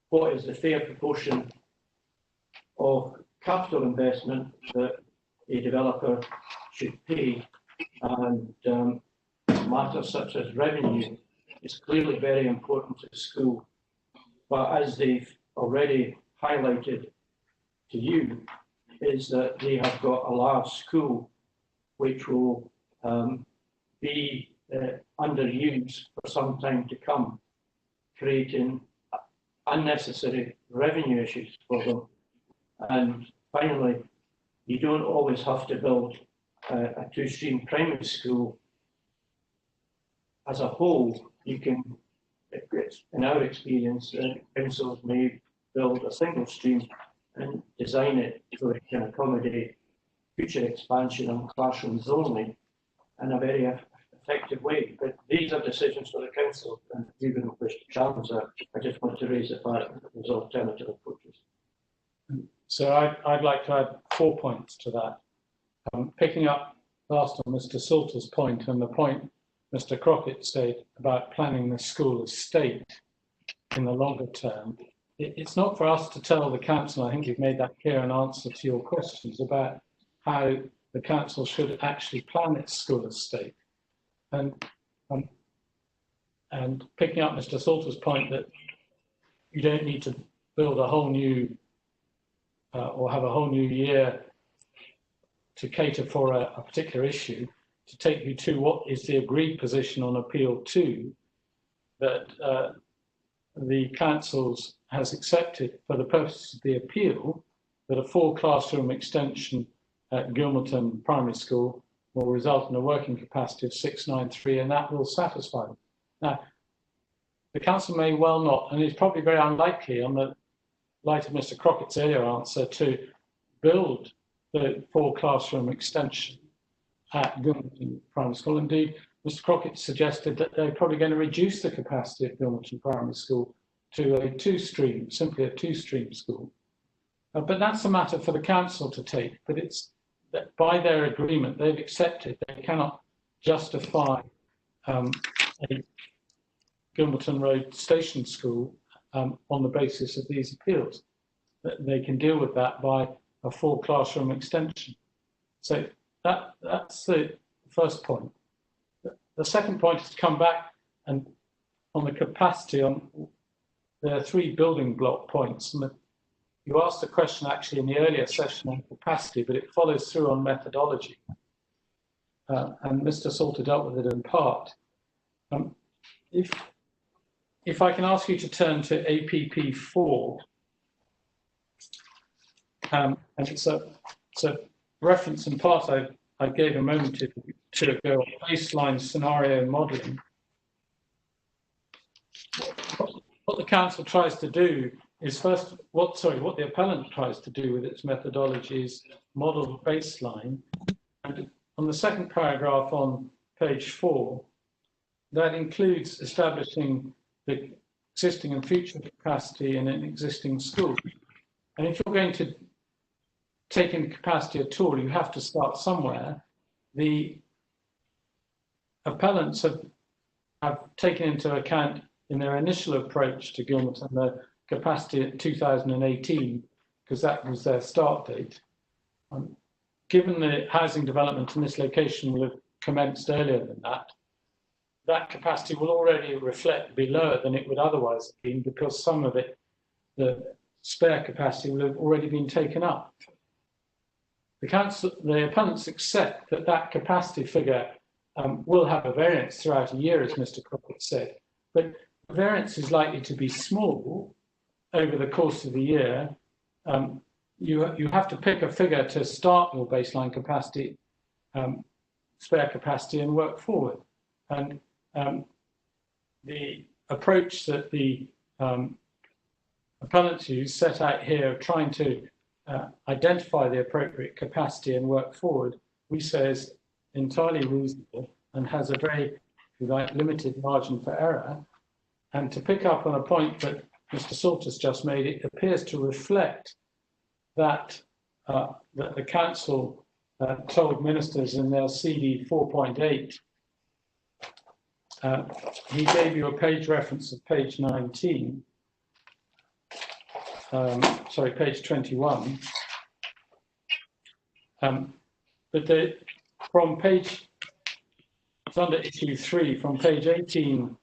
what is the fair proportion of capital investment that a developer should pay, and matters such as revenue is clearly very important to the school. But as they've already highlighted to you, is that they have got a large school which will be underused for some time to come, creating unnecessary revenue issues for them. And finally, you don't always have to build a two-stream primary school as a whole. You can, in our experience, councils may build a single stream and design it so it can accommodate future expansion on classrooms only in a very effective way. But these are decisions for the council, and we wouldn't wish to challenge that. I just want to raise the fact that there's alternative approaches. So I'd like to add 4 points to that. Picking up last on Mr. Salter's point and the point Mr. Crockett said about planning the school estate in the longer term, it's not for us to tell the council, I think you've made that clear in answer to your questions, about how the council should actually plan its school estate. And picking up Mr. Salter's point that you don't need to build a whole new or have a whole new year to cater for a particular issue, to take you to what is the agreed position on appeal 2 that the council's has accepted for the purposes of the appeal, that a 4-classroom extension at Gilmerton Primary School will result in a working capacity of 693, and that will satisfy them. Now, the council may well not, and it's probably very unlikely on the light of Mr. Crockett's earlier answer, to build the 4-classroom extension at Gilmerton Primary School. Indeed, Mr. Crockett suggested that they're probably going to reduce the capacity of Gilmerton Primary School to a 2-stream, simply a 2-stream school. But that's a matter for the council to take. But it's that by their agreement, they've accepted they cannot justify a Gilmerton Road Station School on the basis of these appeals. That they can deal with that by a 4-classroom extension. So that's the first point. The second point is to come back and on the capacity on. There are 3 building block points. And you asked the question actually in the earlier session on capacity, but it follows through on methodology. And Mr. Salter dealt with it in part. If I can ask you to turn to APP 4, and it's a reference in part I gave a moment to ago on baseline scenario modelling. What the council tries to do is what the appellant tries to do with its methodology is model baseline. And on the second paragraph on page 4, that includes establishing the existing and future capacity in an existing school. And if you're going to take in capacity at all, you have to start somewhere. The appellants have taken into account in their initial approach to Gilmerton the capacity at 2018, because that was their start date. Given the housing development in this location will have commenced earlier than that, that capacity will already be lower than it would otherwise have been, because some of it, the spare capacity, will have already been taken up. The appellants accept that capacity figure will have a variance throughout a year, as Mr. Crockett said, but the variance is likely to be small over the course of the year. You have to pick a figure to start your baseline capacity, spare capacity, and work forward. And the approach that the appellants use set out here of trying to identify the appropriate capacity and work forward, we say is entirely reasonable and has a very limited margin for error. And to pick up on a point that Mr. Salter's just made, it appears to reflect that that the council told ministers in their CD 4.8 he gave you a page reference of page 19, sorry, page 21. But from page, it's under issue 3, from page 18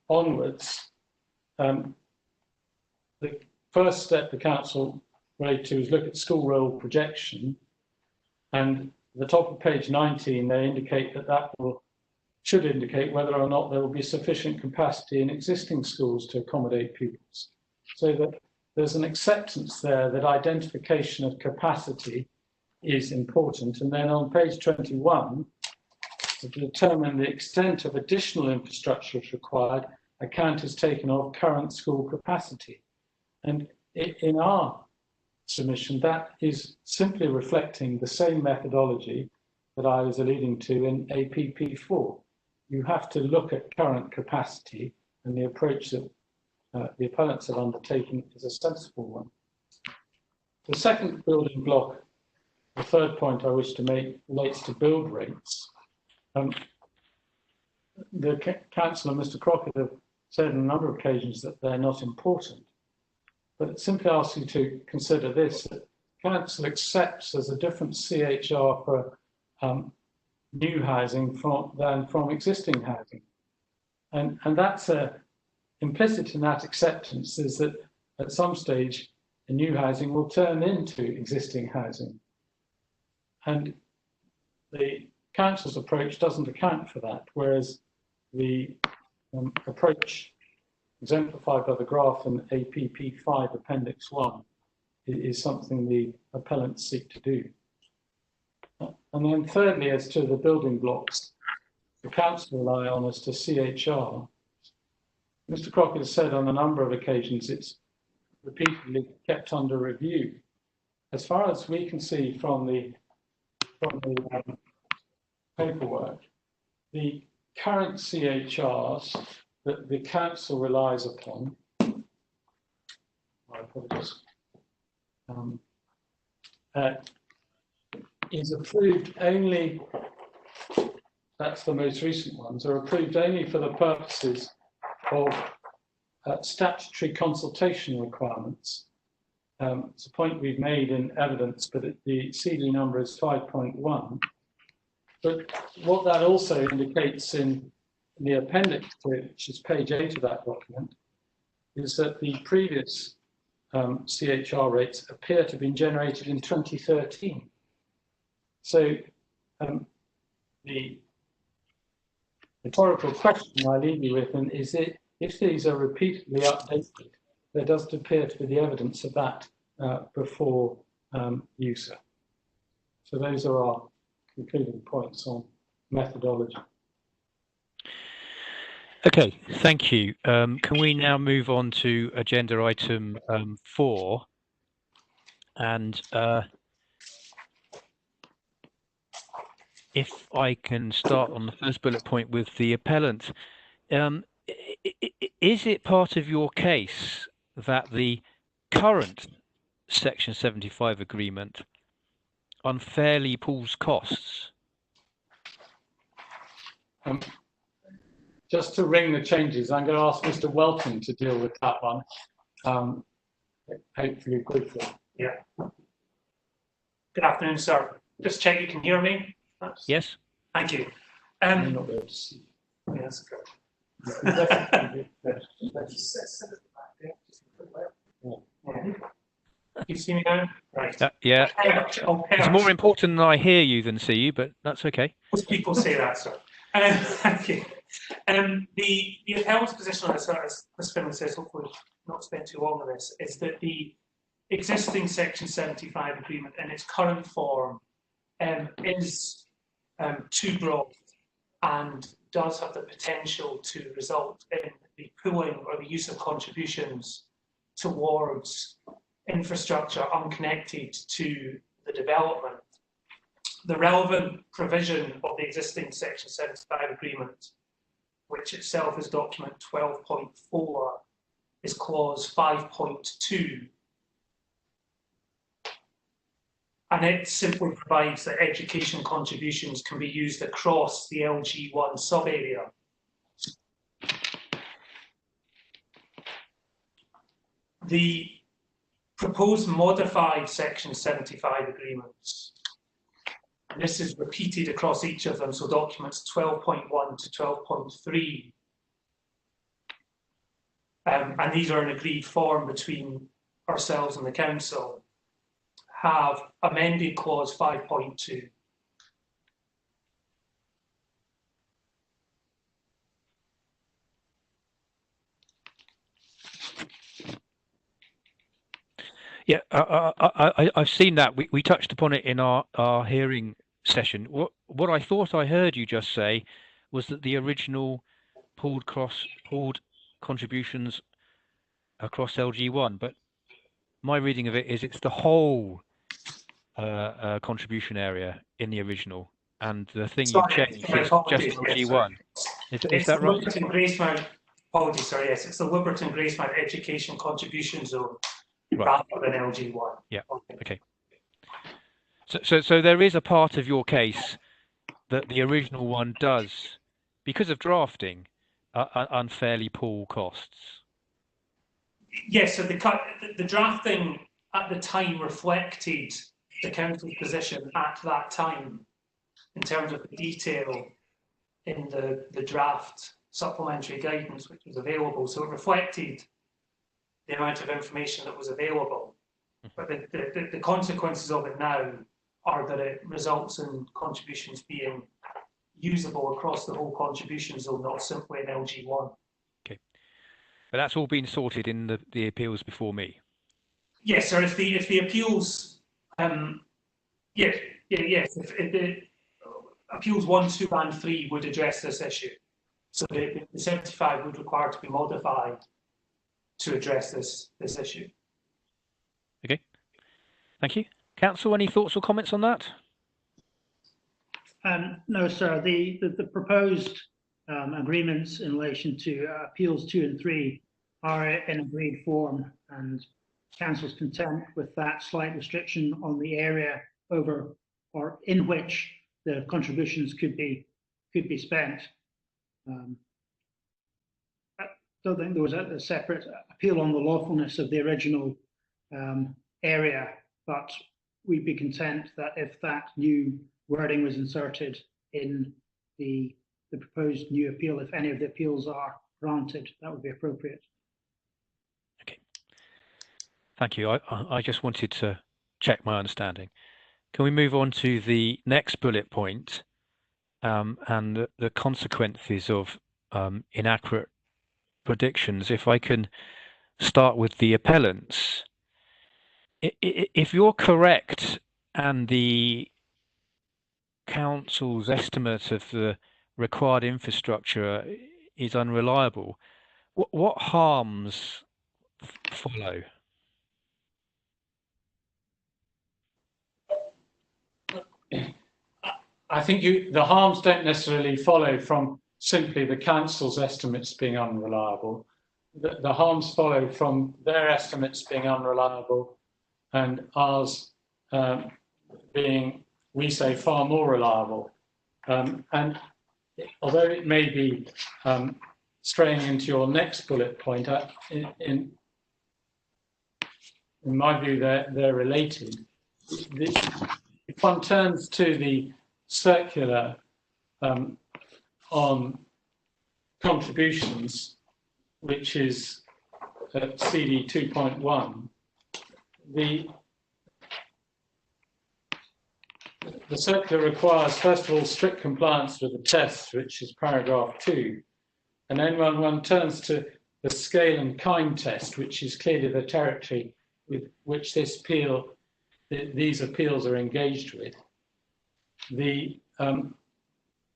onwards, the first step the council related to is look at school roll projection, and at the top of page 19 they indicate that should indicate whether or not there will be sufficient capacity in existing schools to accommodate pupils. So that there's an acceptance there that identification of capacity is important. And then on page 21, to determine the extent of additional infrastructure is required, account is taken of current school capacity. And in our submission, that is simply reflecting the same methodology that I was alluding to in APP4. You have to look at current capacity, and the approach that the opponents have undertaken is a sensible one. The second building block, the third point I wish to make, relates to build rates. The council and Mr. Crockett have said on a number of occasions that they're not important, but it simply asks you to consider this: that council accepts there's a different CHR for new housing than from existing housing, and that's implicit in that acceptance is that at some stage the new housing will turn into existing housing, and the council's approach doesn't account for that, whereas the approach exemplified by the graph in APP5 Appendix 1 is something the appellants seek to do. And then thirdly, as to the building blocks, the council rely on as to CHR. Mr. Crockett has said on a number of occasions it's repeatedly kept under review. As far as we can see from the paperwork, the current CHRs that the council relies upon, is approved only, that's the most recent ones, are approved only for the purposes of statutory consultation requirements. It's a point we've made in evidence, but the CD number is 5.1. But what that also indicates in the appendix to it, which is page 8 of that document, is that the previous CHR rates appear to have been generated in 2013. So the rhetorical question I leave you with is if these are repeatedly updated, there does appear to be the evidence of that before USA. So those are our concluding points on methodology. Okay, thank you. Can we now move on to agenda item 4? And if I can start on the first bullet point with the appellant, is it part of your case that the current Section 75 agreement unfairly pools costs? Just to ring the changes, I'm going to ask Mr. Welton to deal with that one. Hopefully quickly. Yeah. Good afternoon, sir. Just check you can hear me. Yes. Thank you. I'm not able to see. Yes, good. You see me now? Right. Yeah. It's more important that I hear you than see you, but that's okay. Most people say that, sir. Thank you. The appellant's position on this, as Ms. Finlay says, hopefully not spend too long on this, is that the existing Section 75 agreement in its current form is too broad and does have the potential to result in the pooling or the use of contributions towards infrastructure unconnected to the development. The relevant provision of the existing Section 75 agreement, which itself is document 12.4, is clause 5.2. and it simply provides that education contributions can be used across the LG1 sub-area. The proposed modified Section 75 agreements, and this is repeated across each of them, so documents 12.1 to 12.3, and these are in agreed form between ourselves and the Council, have amended clause 5.2. Yeah, I've seen that. We touched upon it in our hearing session. What I thought I heard you just say was that the original pooled contributions across LG1, but my reading of it is it's the whole contribution area in the original, and the thing you've changed is just LG1. Is that right? Liberton Gracemount, apologies, sorry, yes, it's the Liberton Gracemount Education Contribution Zone, rather than LG1. Yeah. Okay. So there is a part of your case that the original one does, because of drafting, unfairly pool costs. Yes. So the drafting at the time reflected the Council's position at that time in terms of the detail in the draft supplementary guidance which was available. So it reflected the amount of information that was available. But the consequences of it now are that it results in contributions being usable across the whole contribution zone, not simply in LG1. Okay. But that's all been sorted in the appeals before me. Yes, sir. If the appeals, yes. If the appeals 1, 2, and 3 would address this issue, so the 75 would require to be modified to address this issue. Okay, thank you. Council, any thoughts or comments on that? No, sir. The proposed agreements in relation to appeals 2 and 3 are in agreed form, and Council's content with that slight restriction on the area over or in which the contributions could be spent. I don't think there was a separate appeal on the lawfulness of the original area, but we'd be content that if that new wording was inserted in the proposed new appeal, if any of the appeals are granted, that would be appropriate. Okay, thank you. I just wanted to check my understanding. Can we move on to the next bullet point, and the consequences of inaccurate predictions? If I can start with the appellants. If you're correct and the Council's estimate of the required infrastructure is unreliable, what harms follow? I think the harms don't necessarily follow from simply the Council's estimates being unreliable. The harms follow from their estimates being unreliable and ours being, we say, far more reliable. And although it may be straying into your next bullet point, in my view, they're related. If one turns to the circular on contributions, which is at CD 2.1, the circular requires, first of all, strict compliance with the tests, which is paragraph 2. And then when one turns to the scale and kind test, which is clearly the territory with which these appeals are engaged with, the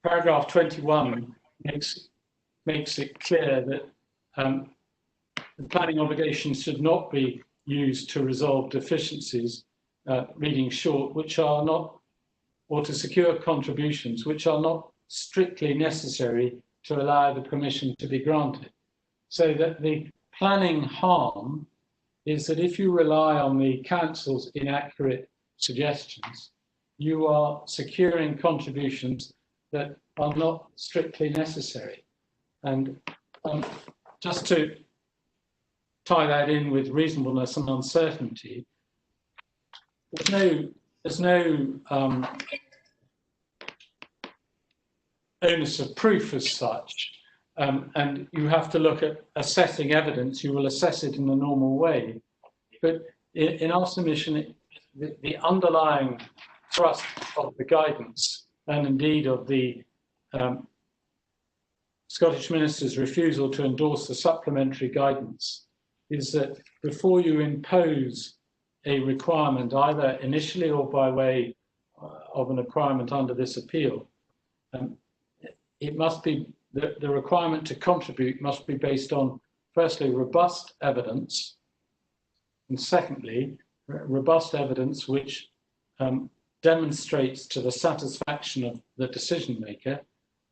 paragraph 21 makes it clear that the planning obligations should not be used to resolve deficiencies, reading short, which are not, or to secure contributions which are not strictly necessary to allow the permission to be granted. So that the planning harm is that if you rely on the Council's inaccurate suggestions, you are securing contributions that are not strictly necessary. And just to tie that in with reasonableness and uncertainty, there's no onus of proof as such, and you have to look at assessing evidence. You will assess it in the normal way, but in our submission, the underlying thrust of the guidance, and indeed of the Scottish Minister's refusal to endorse the supplementary guidance, is that before you impose a requirement, either initially or by way of a requirement under this appeal, it must be, the requirement to contribute must be based on, firstly, robust evidence, and secondly, robust evidence which demonstrates to the satisfaction of the decision maker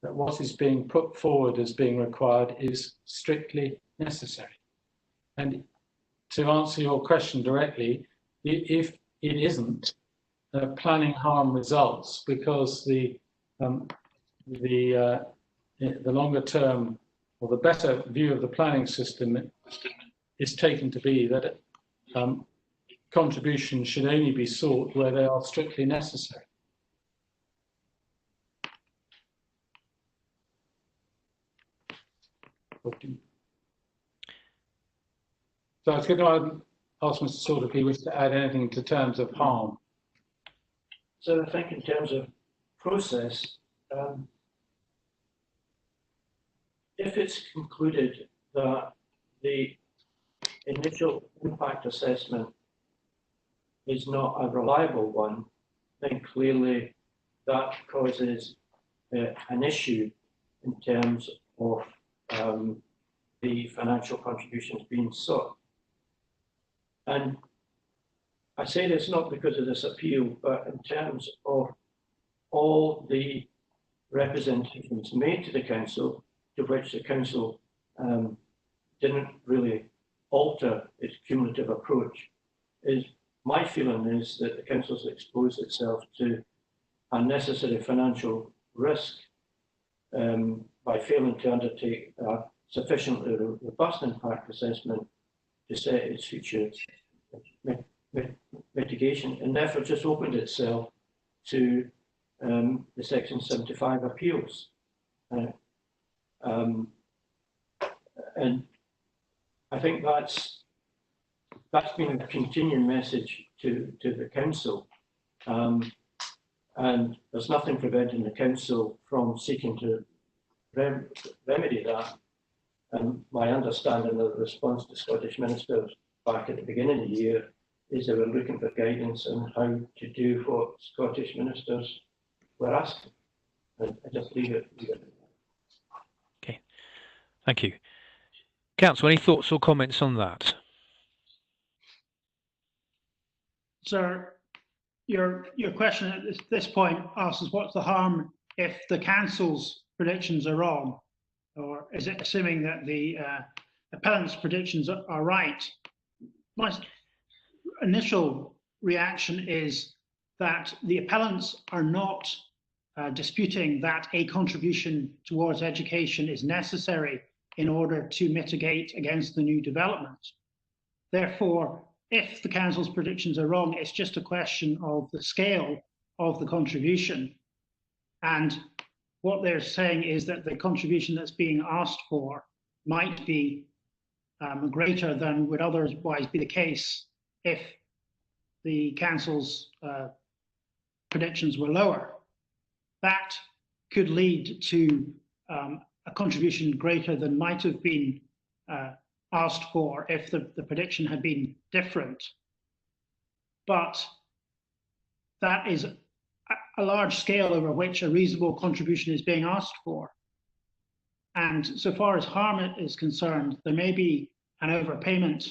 that what is being put forward as being required is strictly necessary. And to answer your question directly, if it isn't, planning harm results, because the longer term or the better view of the planning system is taken to be that contributions should only be sought where they are strictly necessary. So I was going to ask Mr. Salt if he wished to add anything to terms of harm. So I think in terms of process, if it's concluded that the initial impact assessment is not a reliable one, then clearly that causes an issue in terms of the financial contributions being sought. And I say this not because of this appeal, but in terms of all the representations made to the council, to which the council didn't really alter its cumulative approach, is my feeling is that the council's exposed itself to unnecessary financial risk by failing to undertake a sufficiently robust impact assessment to set its future mitigation, and therefore just opened itself to the Section 75 appeals. And I think that's been a continuing message to the council, and there's nothing preventing the council from seeking to remedy that. And my understanding of the response to Scottish ministers back at the beginning of the year is they were looking for guidance on how to do what Scottish ministers were asking. And I just leave it. Okay, thank you. Council, any thoughts or comments on that? Sir, your question at this point asks us what's the harm if the council's predictions are wrong, or is it assuming that the appellant's predictions are right? My initial reaction is that the appellants are not disputing that a contribution towards education is necessary in order to mitigate against the new development. Therefore, if the council's predictions are wrong, it's just a question of the scale of the contribution. And what they're saying is that the contribution that's being asked for might be greater than would otherwise be the case if the council's predictions were lower. That could lead to a contribution greater than might have been asked for if the prediction had been different. But that is a large scale over which a reasonable contribution is being asked for. And so far as harm is concerned, there may be an overpayment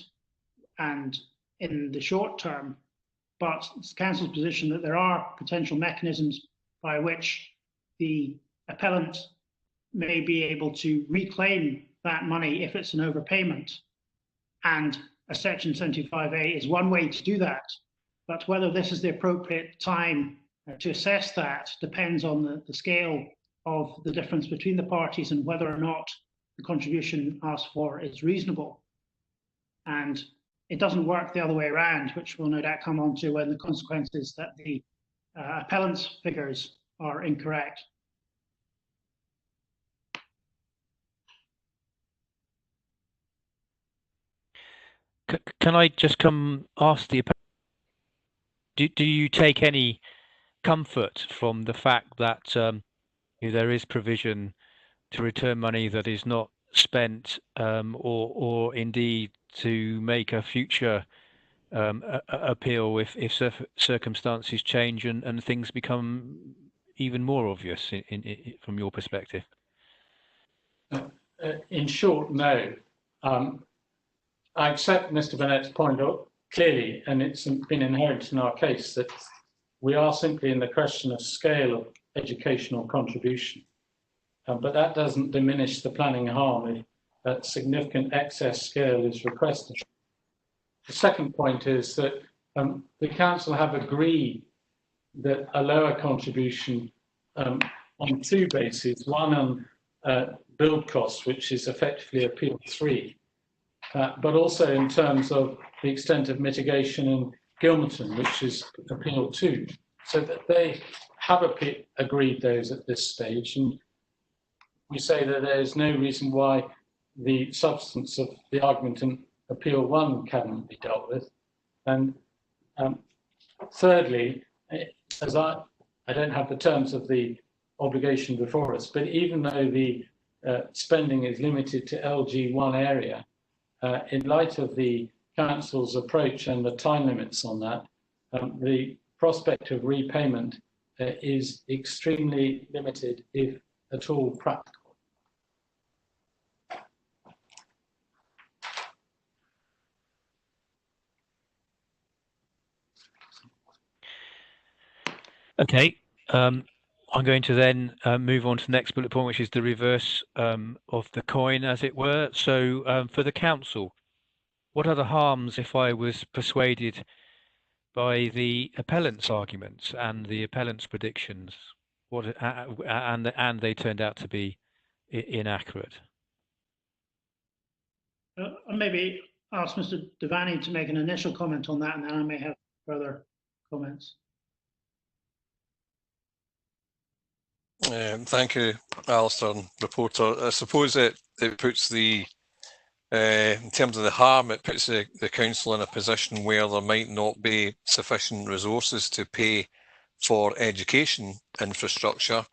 and in the short term, but it's the council's position that there are potential mechanisms by which the appellant may be able to reclaim that money if it's an overpayment. And a Section 75A is one way to do that. But whether this is the appropriate time to assess that depends on the scale of the difference between the parties and whether or not the contribution asked for is reasonable. And it doesn't work the other way around, which we'll no doubt come on to when the consequence is that the appellant's figures are incorrect. Can I just come ask the do you take any comfort from the fact that there is provision to return money that is not spent, or indeed to make a future appeal if circumstances change and things become even more obvious from your perspective? In short, no. I accept Mr. Burnett's point clearly, and it's been inherent in our case that we are simply in the question of scale of educational contribution. But that doesn't diminish the planning harm if that significant excess scale is requested. The second point is that the council have agreed that a lower contribution on two bases, one on build costs, which is effectively Appeal 3, but also in terms of the extent of mitigation in Gilmerton, which is Appeal 2. So that they have agreed those at this stage, and we say that there is no reason why the substance of the argument in Appeal 1 cannot be dealt with. And thirdly, as I don't have the terms of the obligation before us, but even though the spending is limited to LG1 area, in light of the council's approach and the time limits on that, the prospect of repayment is extremely limited, if at all practical. Okay, I'm going to then move on to the next bullet point, which is the reverse of the coin, as it were. So for the council, what are the harms if I was persuaded by the appellant's arguments and the appellant's predictions, and they turned out to be inaccurate? Maybe ask Mr. Devaney to make an initial comment on that, and then I may have further comments. Thank you, Alistair and reporter. I suppose it puts the, in terms of the harm, it puts the council in a position where there might not be sufficient resources to pay for education infrastructure.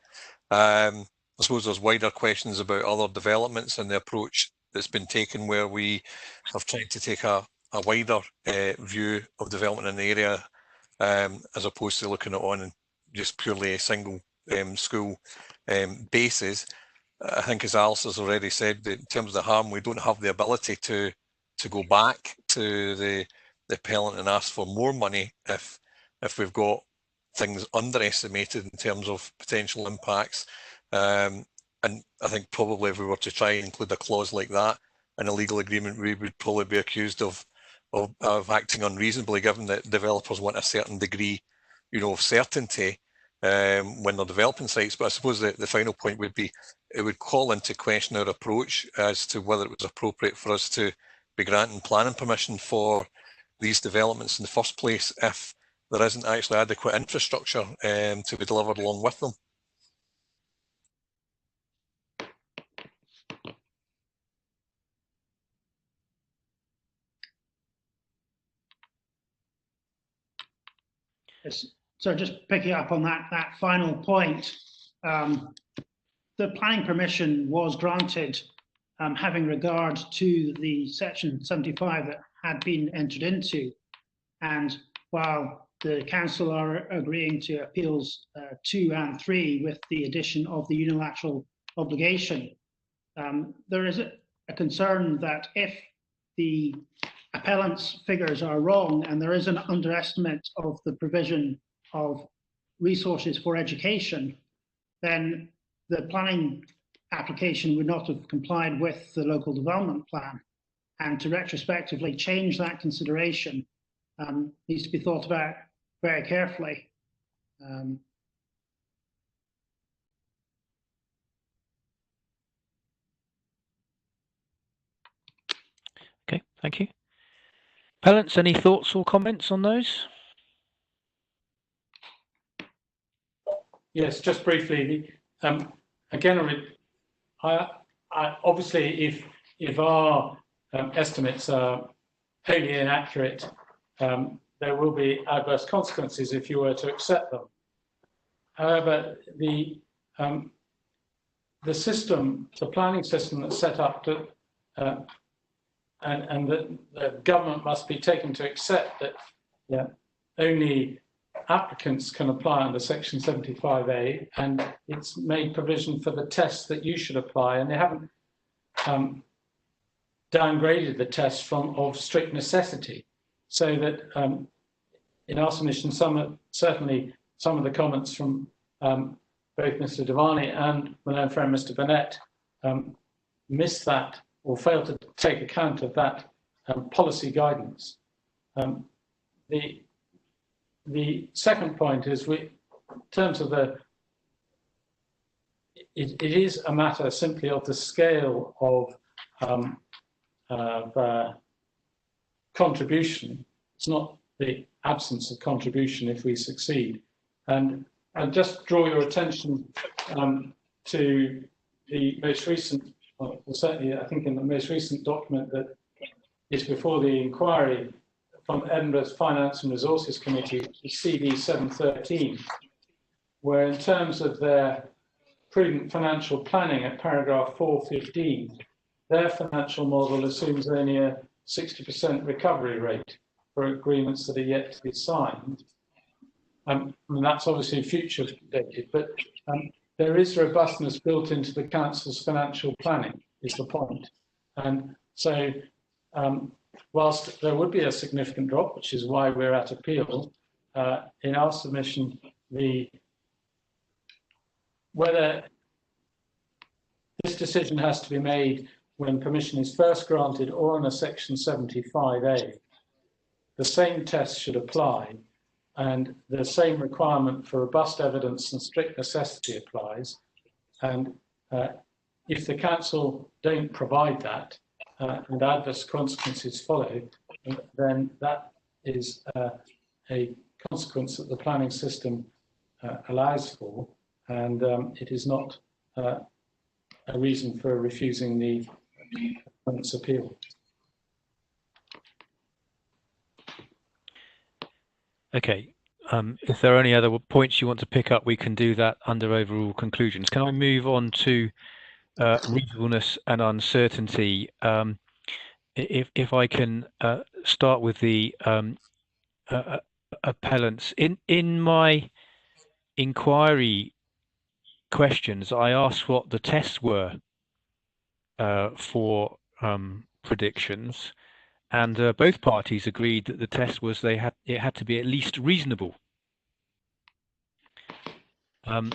I suppose there's wider questions about other developments and the approach that's been taken, where we have tried to take a wider view of development in the area, as opposed to looking at it on just purely a single school basis. I think, as Alistair's already said, that in terms of the harm, we don't have the ability to go back to the appellant and ask for more money if we've got things underestimated in terms of potential impacts. And I think probably if we were to try and include a clause like that in a legal agreement, we would probably be accused of acting unreasonably, given that developers want a certain degree, of certainty when they're developing sites. But I suppose the final point would be, it would call into question our approach as to whether it was appropriate for us to be granting planning permission for these developments in the first place if there isn't actually adequate infrastructure to be delivered along with them. Yes. So just picking up on that final point, the planning permission was granted having regard to the section 75 that had been entered into. And while the council are agreeing to appeals 2 and 3 with the addition of the unilateral obligation, there is a concern that if the appellant's figures are wrong and there is an underestimate of the provision of resources for education, then the planning application would not have complied with the local development plan. And to retrospectively change that consideration needs to be thought about very carefully. Okay, thank you. Appellants, any thoughts or comments on those? Yes, just briefly. Again, obviously, if our estimates are wholly inaccurate, there will be adverse consequences if you were to accept them. However, the system, the planning system that's set up to, and the government must be taken to accept that only applicants can apply under Section 75A, and it's made provision for the tests that you should apply, and they haven't downgraded the test of strict necessity, so that in our submission, certainly some of the comments from both Mr. Devani and my own friend Mr. Burnett missed that or failed to take account of that policy guidance. The second point is, in terms of it is a matter simply of the scale of contribution. It's not the absence of contribution if we succeed. And just draw your attention to the most recent, well, certainly I think in the most recent document that is before the inquiry from Edinburgh's Finance and Resources Committee, CD 713, where in terms of their prudent financial planning at paragraph 415, their financial model assumes only a 60% recovery rate for agreements that are yet to be signed. And that's obviously future dated, but there is robustness built into the Council's financial planning, is the point. And so, whilst there would be a significant drop, which is why we're at appeal, in our submission, whether this decision has to be made when permission is first granted or on a Section 75A, the same test should apply, and the same requirement for robust evidence and strict necessity applies. And if the Council don't provide that, and adverse consequences follow, then that is a consequence that the planning system allows for, and it is not a reason for refusing the appellant's appeal. Okay. If there are any other points you want to pick up, we can do that under overall conclusions. Can I move on to reasonableness and uncertainty? If I can start with the appellants. In my inquiry questions, I asked what the tests were for predictions, and both parties agreed that the test was it had to be at least reasonable. I'm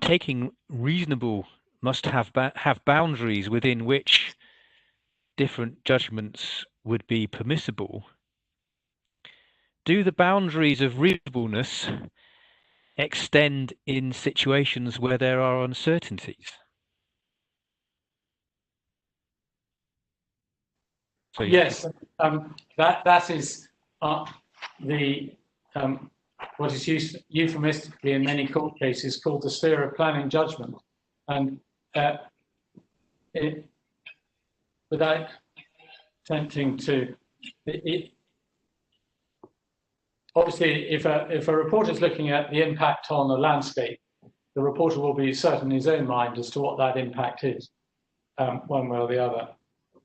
taking reasonable must have boundaries within which different judgments would be permissible. Do the boundaries of reasonableness extend in situations where there are uncertainties? So yes, that is what is used euphemistically in many court cases called the sphere of planning judgment. And without attempting to, obviously, if a reporter is looking at the impact on the landscape, the reporter will be certain in his own mind as to what that impact is, one way or the other.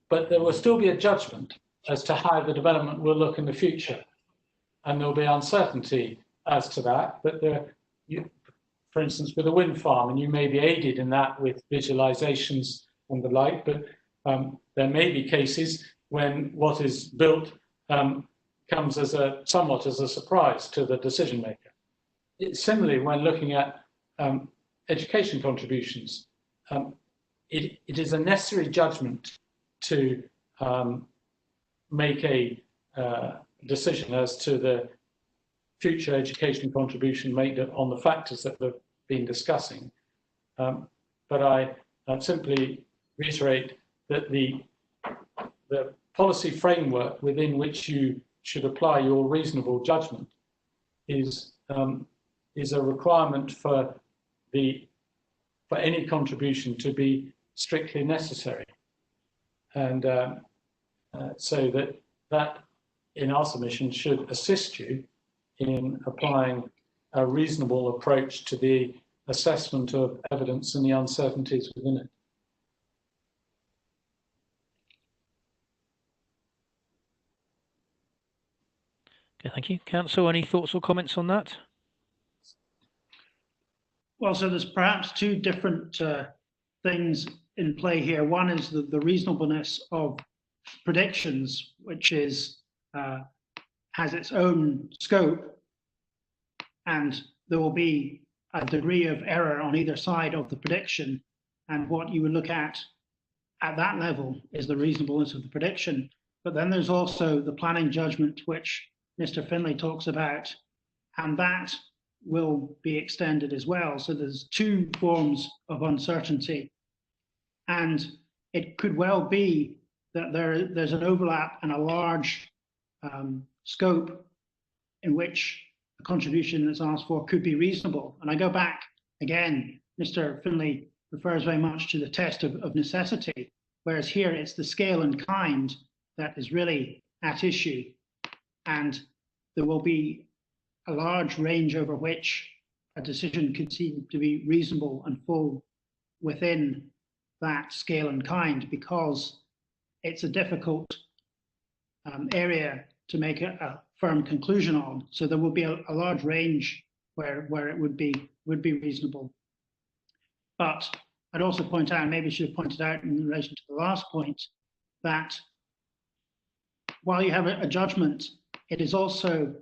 But there will still be a judgment as to how the development will look in the future. And there'll be uncertainty as to that. But for instance, with a wind farm, and you may be aided in that with visualizations and the like, but there may be cases when what is built comes as somewhat as a surprise to the decision maker. Similarly, when looking at education contributions, it is a necessary judgment to make a decision as to the future education contribution made on the factors that we've been discussing. But I simply reiterate that the policy framework within which you should apply your reasonable judgment is a requirement for any contribution to be strictly necessary, and so that in our submission should assist you in applying a reasonable approach to the assessment of evidence and the uncertainties within it. Okay, thank you. Council, any thoughts or comments on that? Well, so there's perhaps two different things in play here. One is the reasonableness of predictions, which is has its own scope, and there will be a degree of error on either side of the prediction. And what you would look at that level is the reasonableness of the prediction. But then there's also the planning judgment, which Mr. Finlay talks about, and that will be extended as well. So there's two forms of uncertainty, and it could well be that there's an overlap and a large scope in which a contribution that's asked for could be reasonable. And I go back again, Mr. Finlay refers very much to the test of necessity, whereas here it's the scale and kind that is really at issue. And there will be a large range over which a decision could seem to be reasonable and fall within that scale and kind, because it's a difficult area to make a firm conclusion on. So there will be a large range where it would be reasonable. But I'd also point out, maybe I should have pointed out in relation to the last point, that while you have a judgment, it is also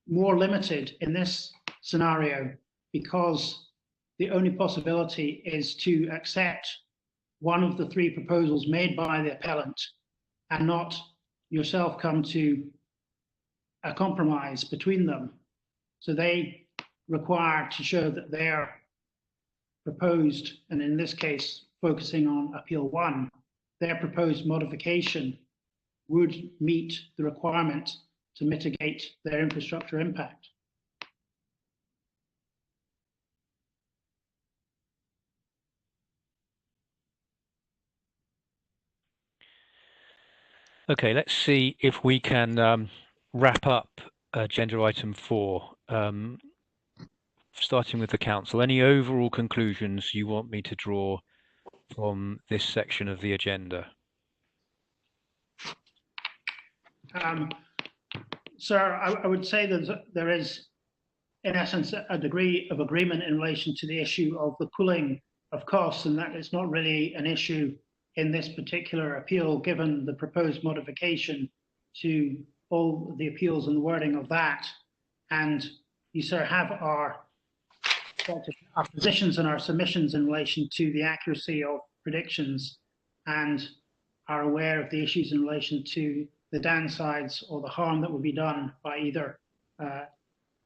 more limited in this scenario, because the only possibility is to accept one of the three proposals made by the appellant and not yourself come to a compromise between them. So they require to show that their proposed, and in this case focusing on Appeal 1, their proposed modification would meet the requirement to mitigate their infrastructure impact. Okay, let's see if we can wrap up agenda item 4, starting with the council. Any overall conclusions you want me to draw from this section of the agenda? Sir, I would say that there is, in essence, a degree of agreement in relation to the issue of the pooling of costs, and that it's not really an issue in this particular appeal, given the proposed modification to all the appeals and the wording of that. And you, sir, have our positions and our submissions in relation to the accuracy of predictions, and are aware of the issues in relation to the downsides or the harm that will be done by either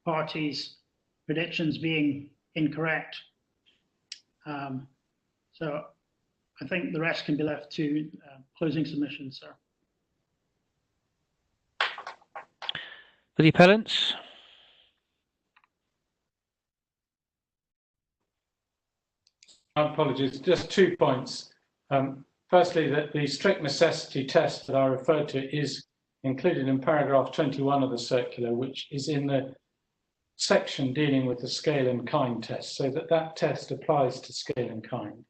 parties' predictions being incorrect. So I think the rest can be left to closing submissions, sir. For the appellants? Apologies, just 2 points. Firstly, that the strict necessity test that I referred to is included in paragraph 21 of the circular, which is in the section dealing with the scale and kind test, so that test applies to scale and kind.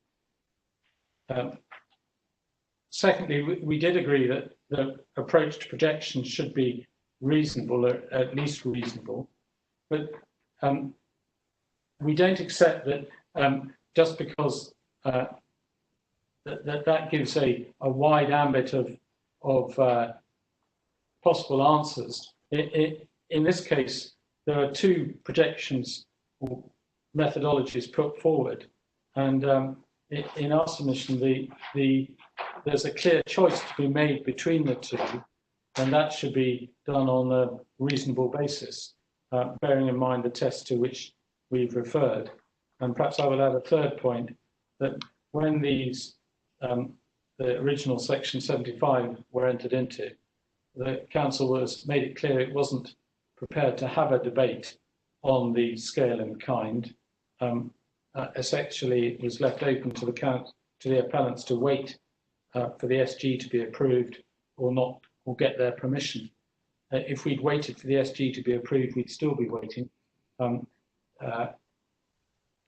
Secondly, we did agree that the approach to projections should be reasonable, or at least reasonable, but we don't accept that just because that gives a wide ambit of possible answers. In this case, there are two projections or methodologies put forward, and in our submission, there's a clear choice to be made between the two, then that should be done on a reasonable basis, bearing in mind the test to which we've referred. And perhaps I will add a third point, that when these, the original section 75 were entered into, the council made it clear it wasn't prepared to have a debate on the scale and kind. Essentially, it was left open to the appellants to wait for the SG to be approved or not, or get their permission. If we'd waited for the SG to be approved, we'd still be waiting.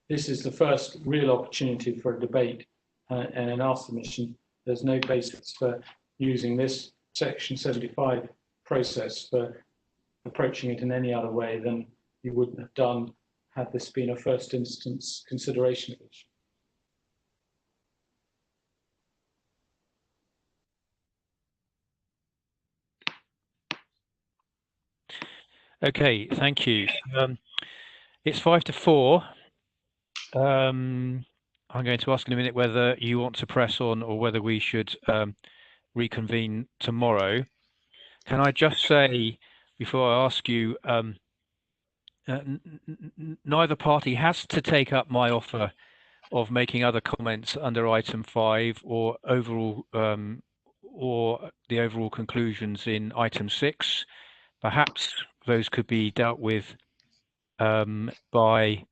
This is the first real opportunity for a debate, and in our submission, there's no basis for using this section 75 process for approaching it in any other way than you wouldn't have done had this been a first instance consideration of it. Okay, thank you. It's 5 to 4. I'm going to ask in a minute whether you want to press on or whether we should reconvene tomorrow. Can I just say, before I ask you, neither party has to take up my offer of making other comments under item 5 or overall or the overall conclusions in item 6. Perhaps those could be dealt with by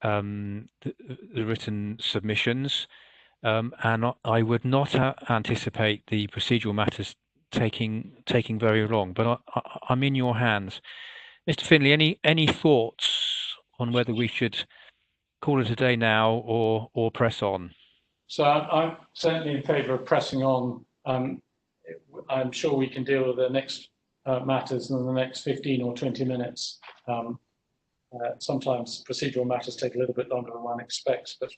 the written submissions, and I would not anticipate the procedural matters taking very long. But I'm in your hands, Mr. Finlay. Any thoughts on whether we should call it a day now or press on? So I'm certainly in favour of pressing on. I'm sure we can deal with the next matters in the next 15 or 20 minutes. Sometimes procedural matters take a little bit longer than one expects, but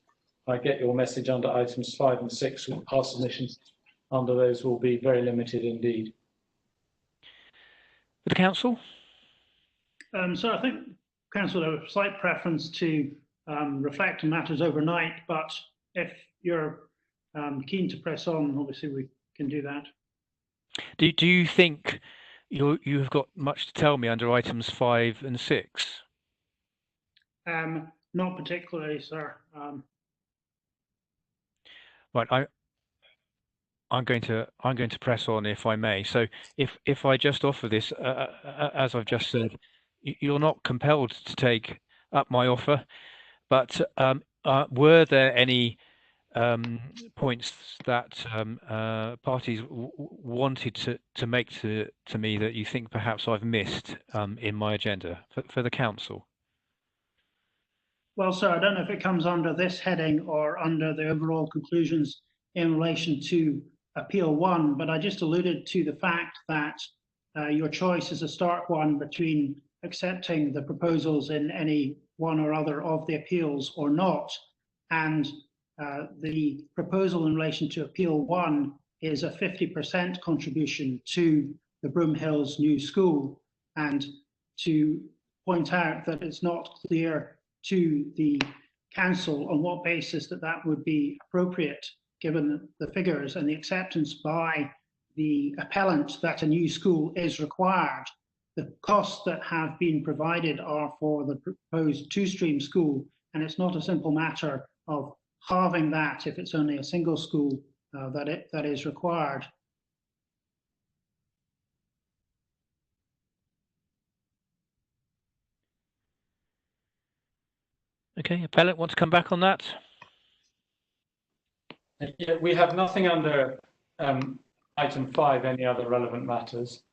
I get your message under items 5 and 6. Our submissions under those will be very limited indeed. For the council? So I think council have a slight preference to reflect on matters overnight, but if you're keen to press on, obviously we can do that. Do you think you've got much to tell me under items 5 and 6? Not particularly, sir. Right, I'm going to press on, if I may. So if I just offer this, as I've just said, you're not compelled to take up my offer, but were there any points that parties wanted to make to me that you think perhaps I've missed in my agenda for the council? Well, sir, I don't know if it comes under this heading or under the overall conclusions in relation to Appeal 1, but I just alluded to the fact that your choice is a stark one between accepting the proposals in any one or other of the appeals or not. And the proposal in relation to Appeal 1 is a 50% contribution to the Broom Hills new school. And to point out that it's not clear to the council on what basis that would be appropriate, given the figures and the acceptance by the appellant that a new school is required. The costs that have been provided are for the proposed two-stream school, and it's not a simple matter of halving that if it's only a single school that is required. Okay, appellant, want to come back on that? Yeah, we have nothing under item 5, any other relevant matters.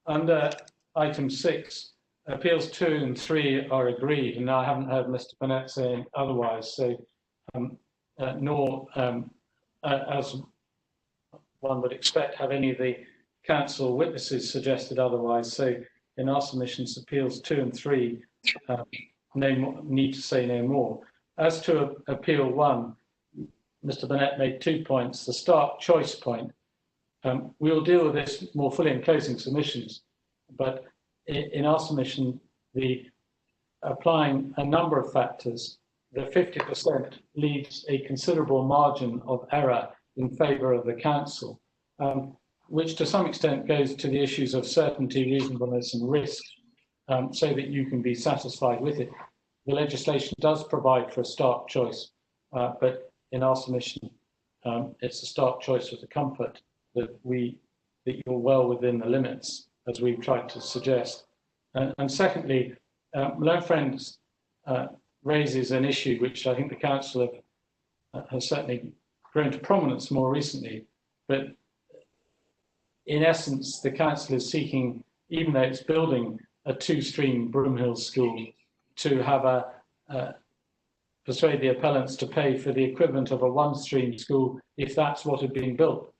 Under item 6, appeals 2 and 3 are agreed, and I haven't heard Mr. Burnett saying otherwise. So, nor, as one would expect, have any of the council witnesses suggested otherwise. So, in our submissions, appeals 2 and 3 need to say no more. As to appeal 1, Mr. Burnett made 2 points. The stark choice point. We'll deal with this more fully in closing submissions, but in our submission, applying a number of factors, the 50% leaves a considerable margin of error in favour of the council. which to some extent goes to the issues of certainty, reasonableness and risk, so that you can be satisfied with it. The legislation does provide for a stark choice, but in our submission, it's a stark choice with the comfort that you're well within the limits, as we've tried to suggest. And secondly, Learn Friends raises an issue which I think the Council has certainly grown to prominence more recently, but in essence, the Council is seeking, even though it's building a two-stream Broomhill school, to have persuade the appellants to pay for the equivalent of a one-stream school if that's what had been built.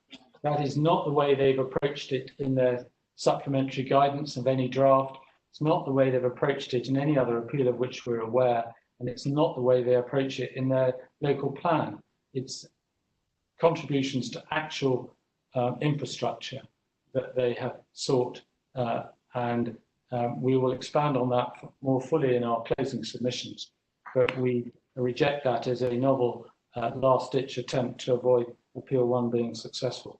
That is not the way they've approached it in their supplementary guidance of any draft. It's not the way they've approached it in any other appeal of which we're aware, and it's not the way they approach it in their local plan. It's contributions to actual infrastructure that they have sought, and we will expand on that more fully in our closing submissions, but we reject that as a novel last-ditch attempt to avoid Appeal 1 being successful.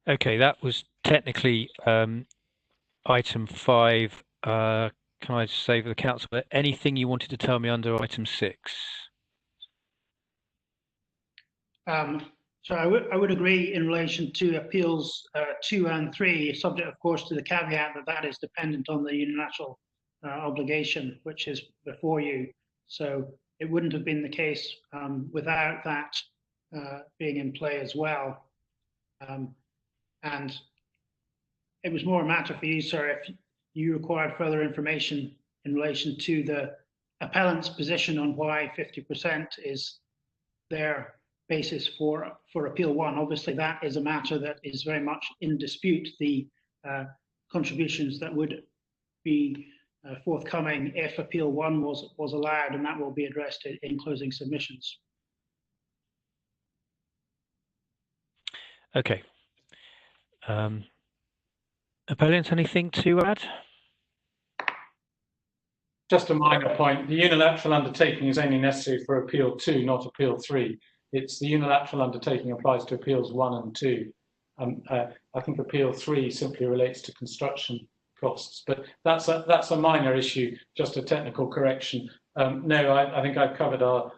Okay, that was technically item 5. Can I just say for the council, anything you wanted to tell me under item 6? So I would agree in relation to appeals 2 and 3, subject of course to the caveat that that is dependent on the unilateral obligation which is before you. So it wouldn't have been the case without that being in play as well. And it was more a matter for you, sir, if you required further information in relation to the appellant's position on why 50% is their basis for Appeal 1. Obviously, that is a matter that is very much in dispute, the contributions that would be forthcoming if Appeal 1 was allowed, and that will be addressed in closing submissions. Okay. Appellants, anything to add? Just a minor point. The unilateral undertaking is only necessary for Appeal 2, not Appeal 3. It's the unilateral undertaking applies to Appeals 1 and 2. I think Appeal 3 simply relates to construction costs, but that's a minor issue, just a technical correction. No, I think I've covered our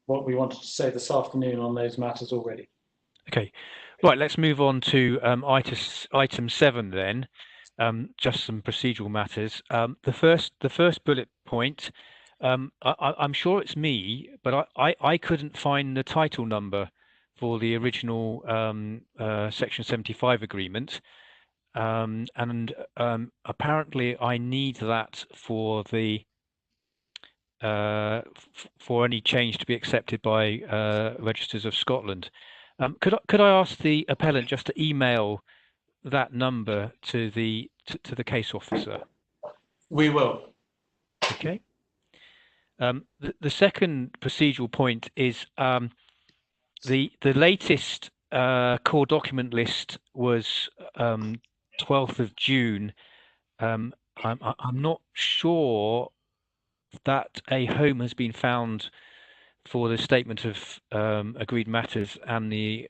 what we wanted to say this afternoon on those matters already. Okay, right, let's move on to item 7 then. Just some procedural matters. The first bullet point, I'm sure it's me, but I couldn't find the title number for the original Section 75 agreement, and apparently I need that for the for any change to be accepted by Registers of Scotland. Could I ask the appellant just to email that number to the case officer? We will. Okay. The second procedural point is the latest core document list was 12th of June. I'm not sure that a home has been found for the statement of agreed matters and the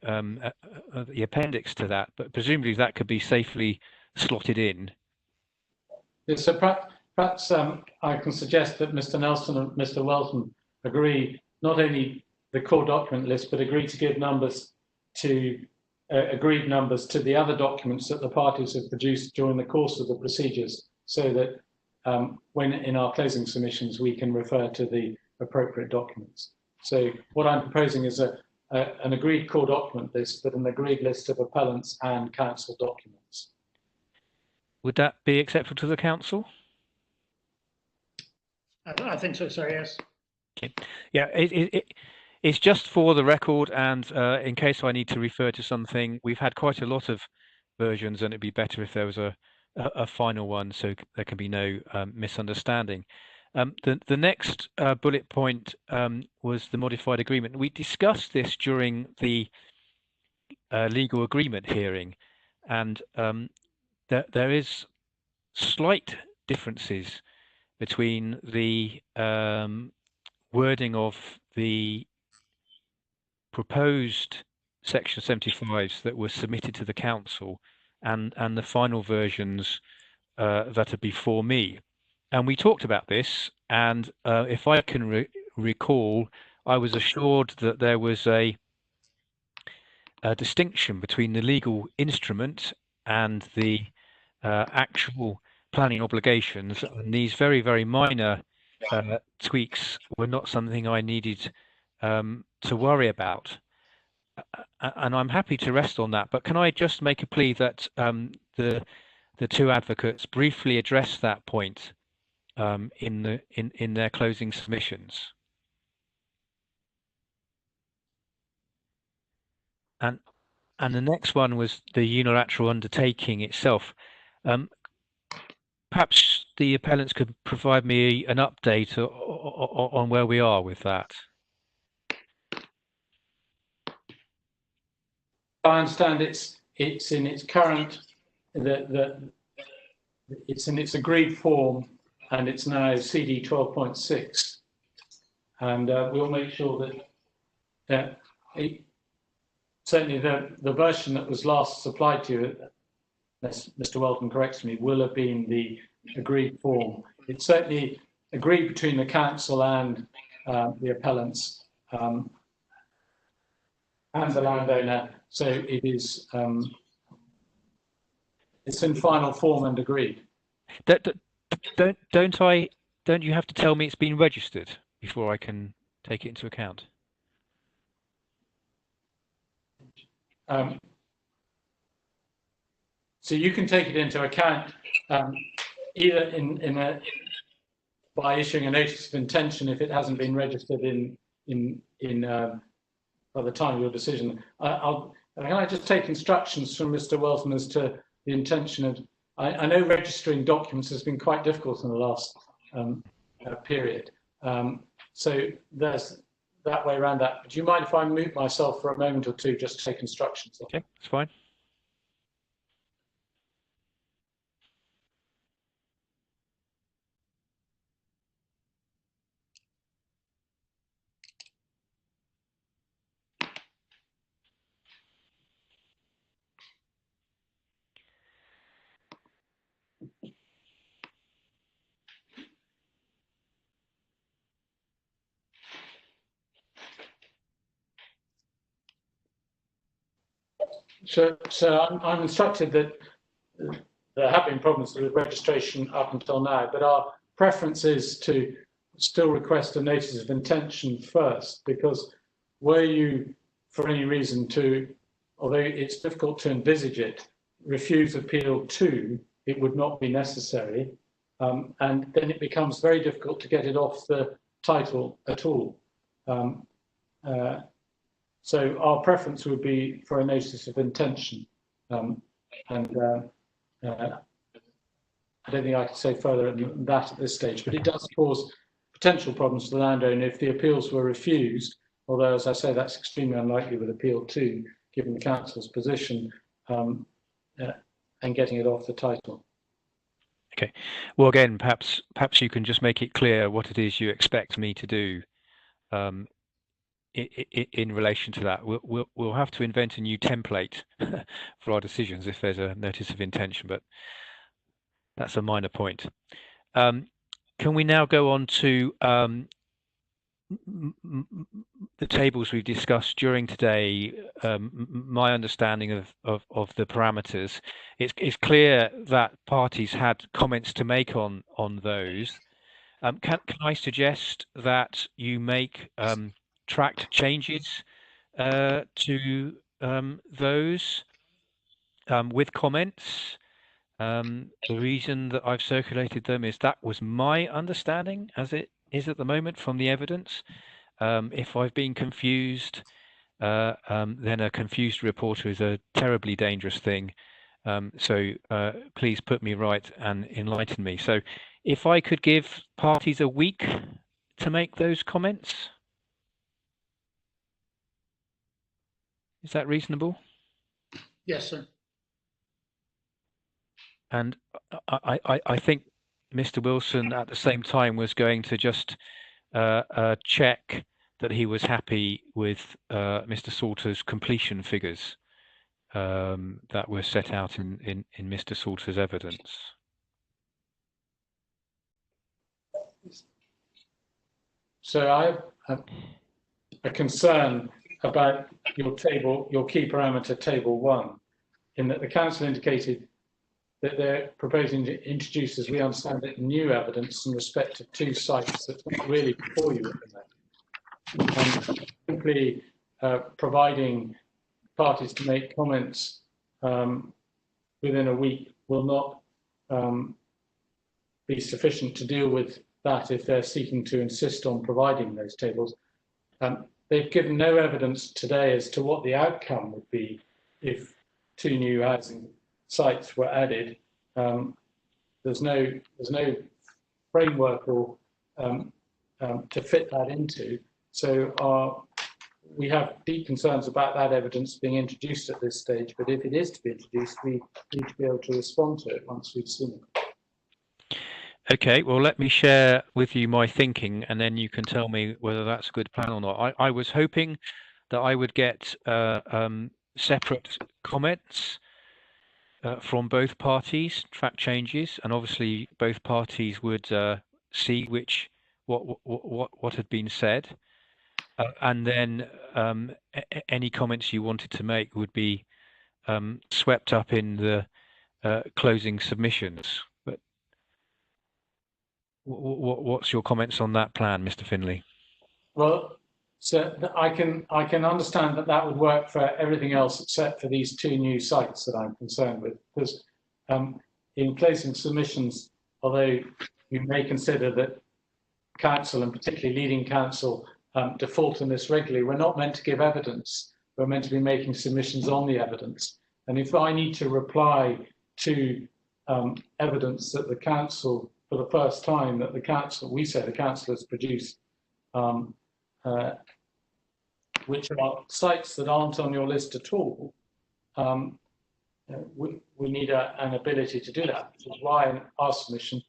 appendix to that, but presumably that could be safely slotted in. Yes, so perhaps I can suggest that Mr. Nelson and Mr. Welton agree not only the core document list, but agree to give numbers to agreed numbers to the other documents that the parties have produced during the course of the procedures, so that when in our closing submissions we can refer to the appropriate documents. So what I'm proposing is an agreed core document list, but an agreed list of appellants and council documents. Would that be acceptable to the council? I think so, sir, yes. Okay. Yeah, it's just for the record, and in case I need to refer to something, we've had quite a lot of versions, and it'd be better if there was a final one, so there can be no misunderstanding. The next bullet point was the modified agreement. We discussed this during the legal agreement hearing, and there is slight differences between the wording of the proposed Section 75s that were submitted to the council and the final versions that are before me. And we talked about this, and if I can recall, I was assured that there was a distinction between the legal instrument and the actual planning obligations, and these very, very minor tweaks were not something I needed to worry about. And I'm happy to rest on that. But can I just make a plea that the two advocates briefly address that point in their closing submissions? And the next one was the unilateral undertaking itself. Perhaps the appellants could provide me an update on where we are with that. I understand it's in its current it's in its agreed form, and it's now CD 12.6, and we'll make sure that certainly the version that was last supplied to you, as Mr. Welton corrects me, will have been the agreed form. It's certainly agreed between the council and the appellants and the landowner, so it is it's in final form and agreed. Don't you have to tell me it's been registered before I can take it into account? So you can take it into account either by issuing a notice of intention if it hasn't been registered by the time of your decision. Can I just take instructions from Mr. Welton as to the intention of? I know registering documents has been quite difficult in the last period, so there's that way around that. But do you mind if I mute myself for a moment or two just to take instructions? Okay, that's fine. So I'm instructed that there have been problems with registration up until now, but our preference is to still request a notice of intention first, because were you, for any reason, although it's difficult to envisage it, refuse appeal 2, it would not be necessary, and then it becomes very difficult to get it off the title at all. So our preference would be for a notice of intention, and I don't think I can say further than that at this stage, but it does cause potential problems for the landowner if the appeals were refused, although, as I say, that's extremely unlikely with appeal 2, given the council's position, and getting it off the title. Okay. Well, again, perhaps you can just make it clear what it is you expect me to do in relation to that. We'll have to invent a new template for our decisions if there's a notice of intention, but that's a minor point. Can we now go on to the tables we've discussed during today? My understanding of the parameters, it's clear that parties had comments to make on those. Can I suggest that you make tracked changes to those with comments? The reason that I've circulated them is that was my understanding as it is at the moment from the evidence. If I've been confused, then a confused reporter is a terribly dangerous thing. So please put me right and enlighten me. So if I could give parties a week to make those comments, is that reasonable? Yes, sir. and I think Mr. Wilson at the same time was going to just check that he was happy with Mr. Salter's completion figures that were set out in Mr. Salter's evidence. So I have a concern about your table, your key parameter table 1, in that the council indicated that they're proposing to introduce, as we understand it, new evidence in respect of 2 sites that's not really before you at the moment. And simply providing parties to make comments within a week will not be sufficient to deal with that if they're seeking to insist on providing those tables. They've given no evidence today as to what the outcome would be if 2 new housing sites were added. There's no framework or to fit that into. So we have deep concerns about that evidence being introduced at this stage. But if it is to be introduced, we need to be able to respond to it once we've seen it. Okay, well, let me share with you my thinking, and then you can tell me whether that's a good plan or not. I was hoping that I would get separate comments from both parties, track changes, and obviously both parties would see what had been said, and then any comments you wanted to make would be swept up in the closing submissions. But what's your comments on that plan, Mr. Finlay? Well, so I can understand that would work for everything else except for these 2 new sites that I'm concerned with, because in closing submissions, although you may consider that council, and particularly leading council, default on this regularly, we're not meant to give evidence. We're meant to be making submissions on the evidence. And if I need to reply to evidence that the council, for the first time, that the council has produced, which are sites that aren't on your list at all, we need an ability to do that, which is why in our submission,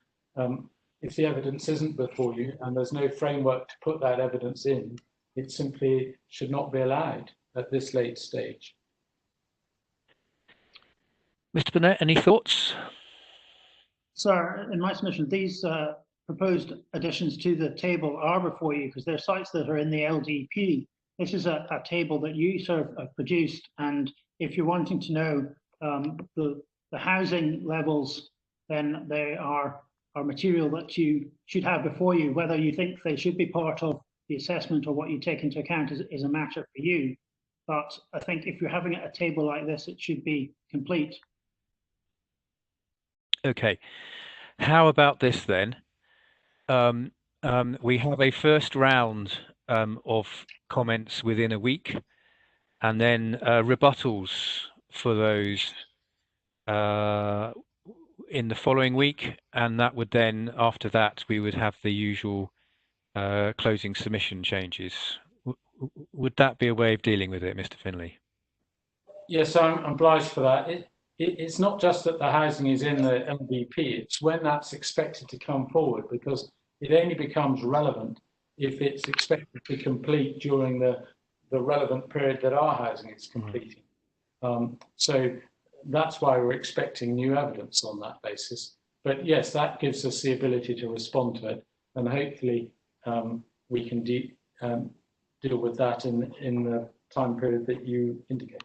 if the evidence isn't before you and there's no framework to put that evidence in, it simply should not be allowed at this late stage. Mr. Burnett, any thoughts? Sir, in my submission, these proposed additions to the table are before you because they're sites that are in the LDP. This is a table that you sort of have produced, and if you're wanting to know the housing levels, then they are material that you should have before you. Whether you think they should be part of the assessment or what you take into account is a matter for you. But I think if you're having a table like this, it should be complete. Okay, how about this then? We have a first round of comments within a week, and then rebuttals for those in the following week, and that would then, after that, we would have the usual closing submission changes. Would that be a way of dealing with it, Mr. Finlay? Yes, I'm obliged for that. It's not just that the housing is in the LDP, it's when that's expected to come forward, because it only becomes relevant if it's expected to complete during the relevant period that our housing is completing. So that's why we're expecting new evidence on that basis. But yes, that gives us the ability to respond to it, and hopefully we can deal with that in the time period that you indicate.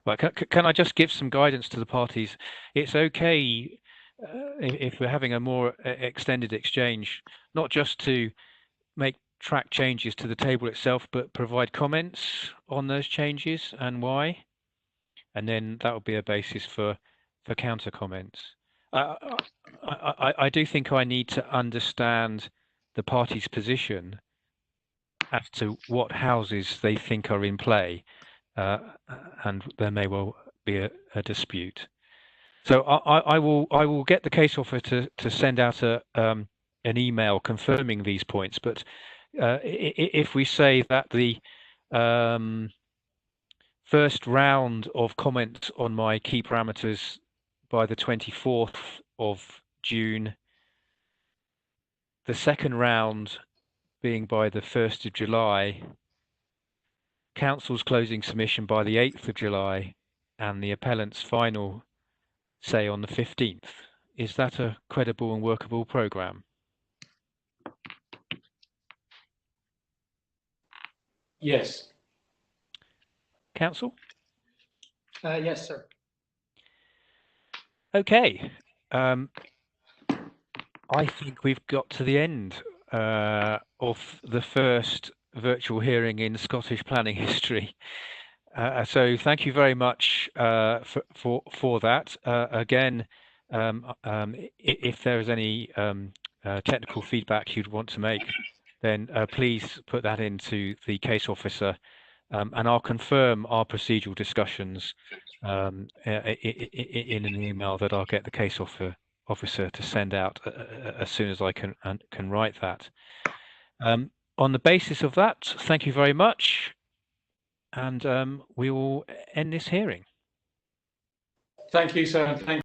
Well, can I just give some guidance to the parties? It's okay if we're having a more extended exchange, not just to make track changes to the table itself, but provide comments on those changes and why, and then that will be a basis for counter comments. I do think I need to understand the parties' position as to what houses they think are in play. And there may well be a dispute. So I will get the case officer to send out an email confirming these points. But if we say that the first round of comments on my key parameters by the 24th of June, the second round being by the 1st of July, Council's closing submission by the 8th of July, and the appellant's final say on the 15th. Is that a credible and workable programme? Yes. Council? Yes, sir. Okay. I think we've got to the end of the first virtual hearing in Scottish planning history. So thank you very much for that. Again, if there is any technical feedback you'd want to make, then please put that into the case officer, and I'll confirm our procedural discussions in an email that I'll get the case officer to send out as soon as I can write that. On the basis of that, thank you very much, and we will end this hearing. Thank you, sir. Thank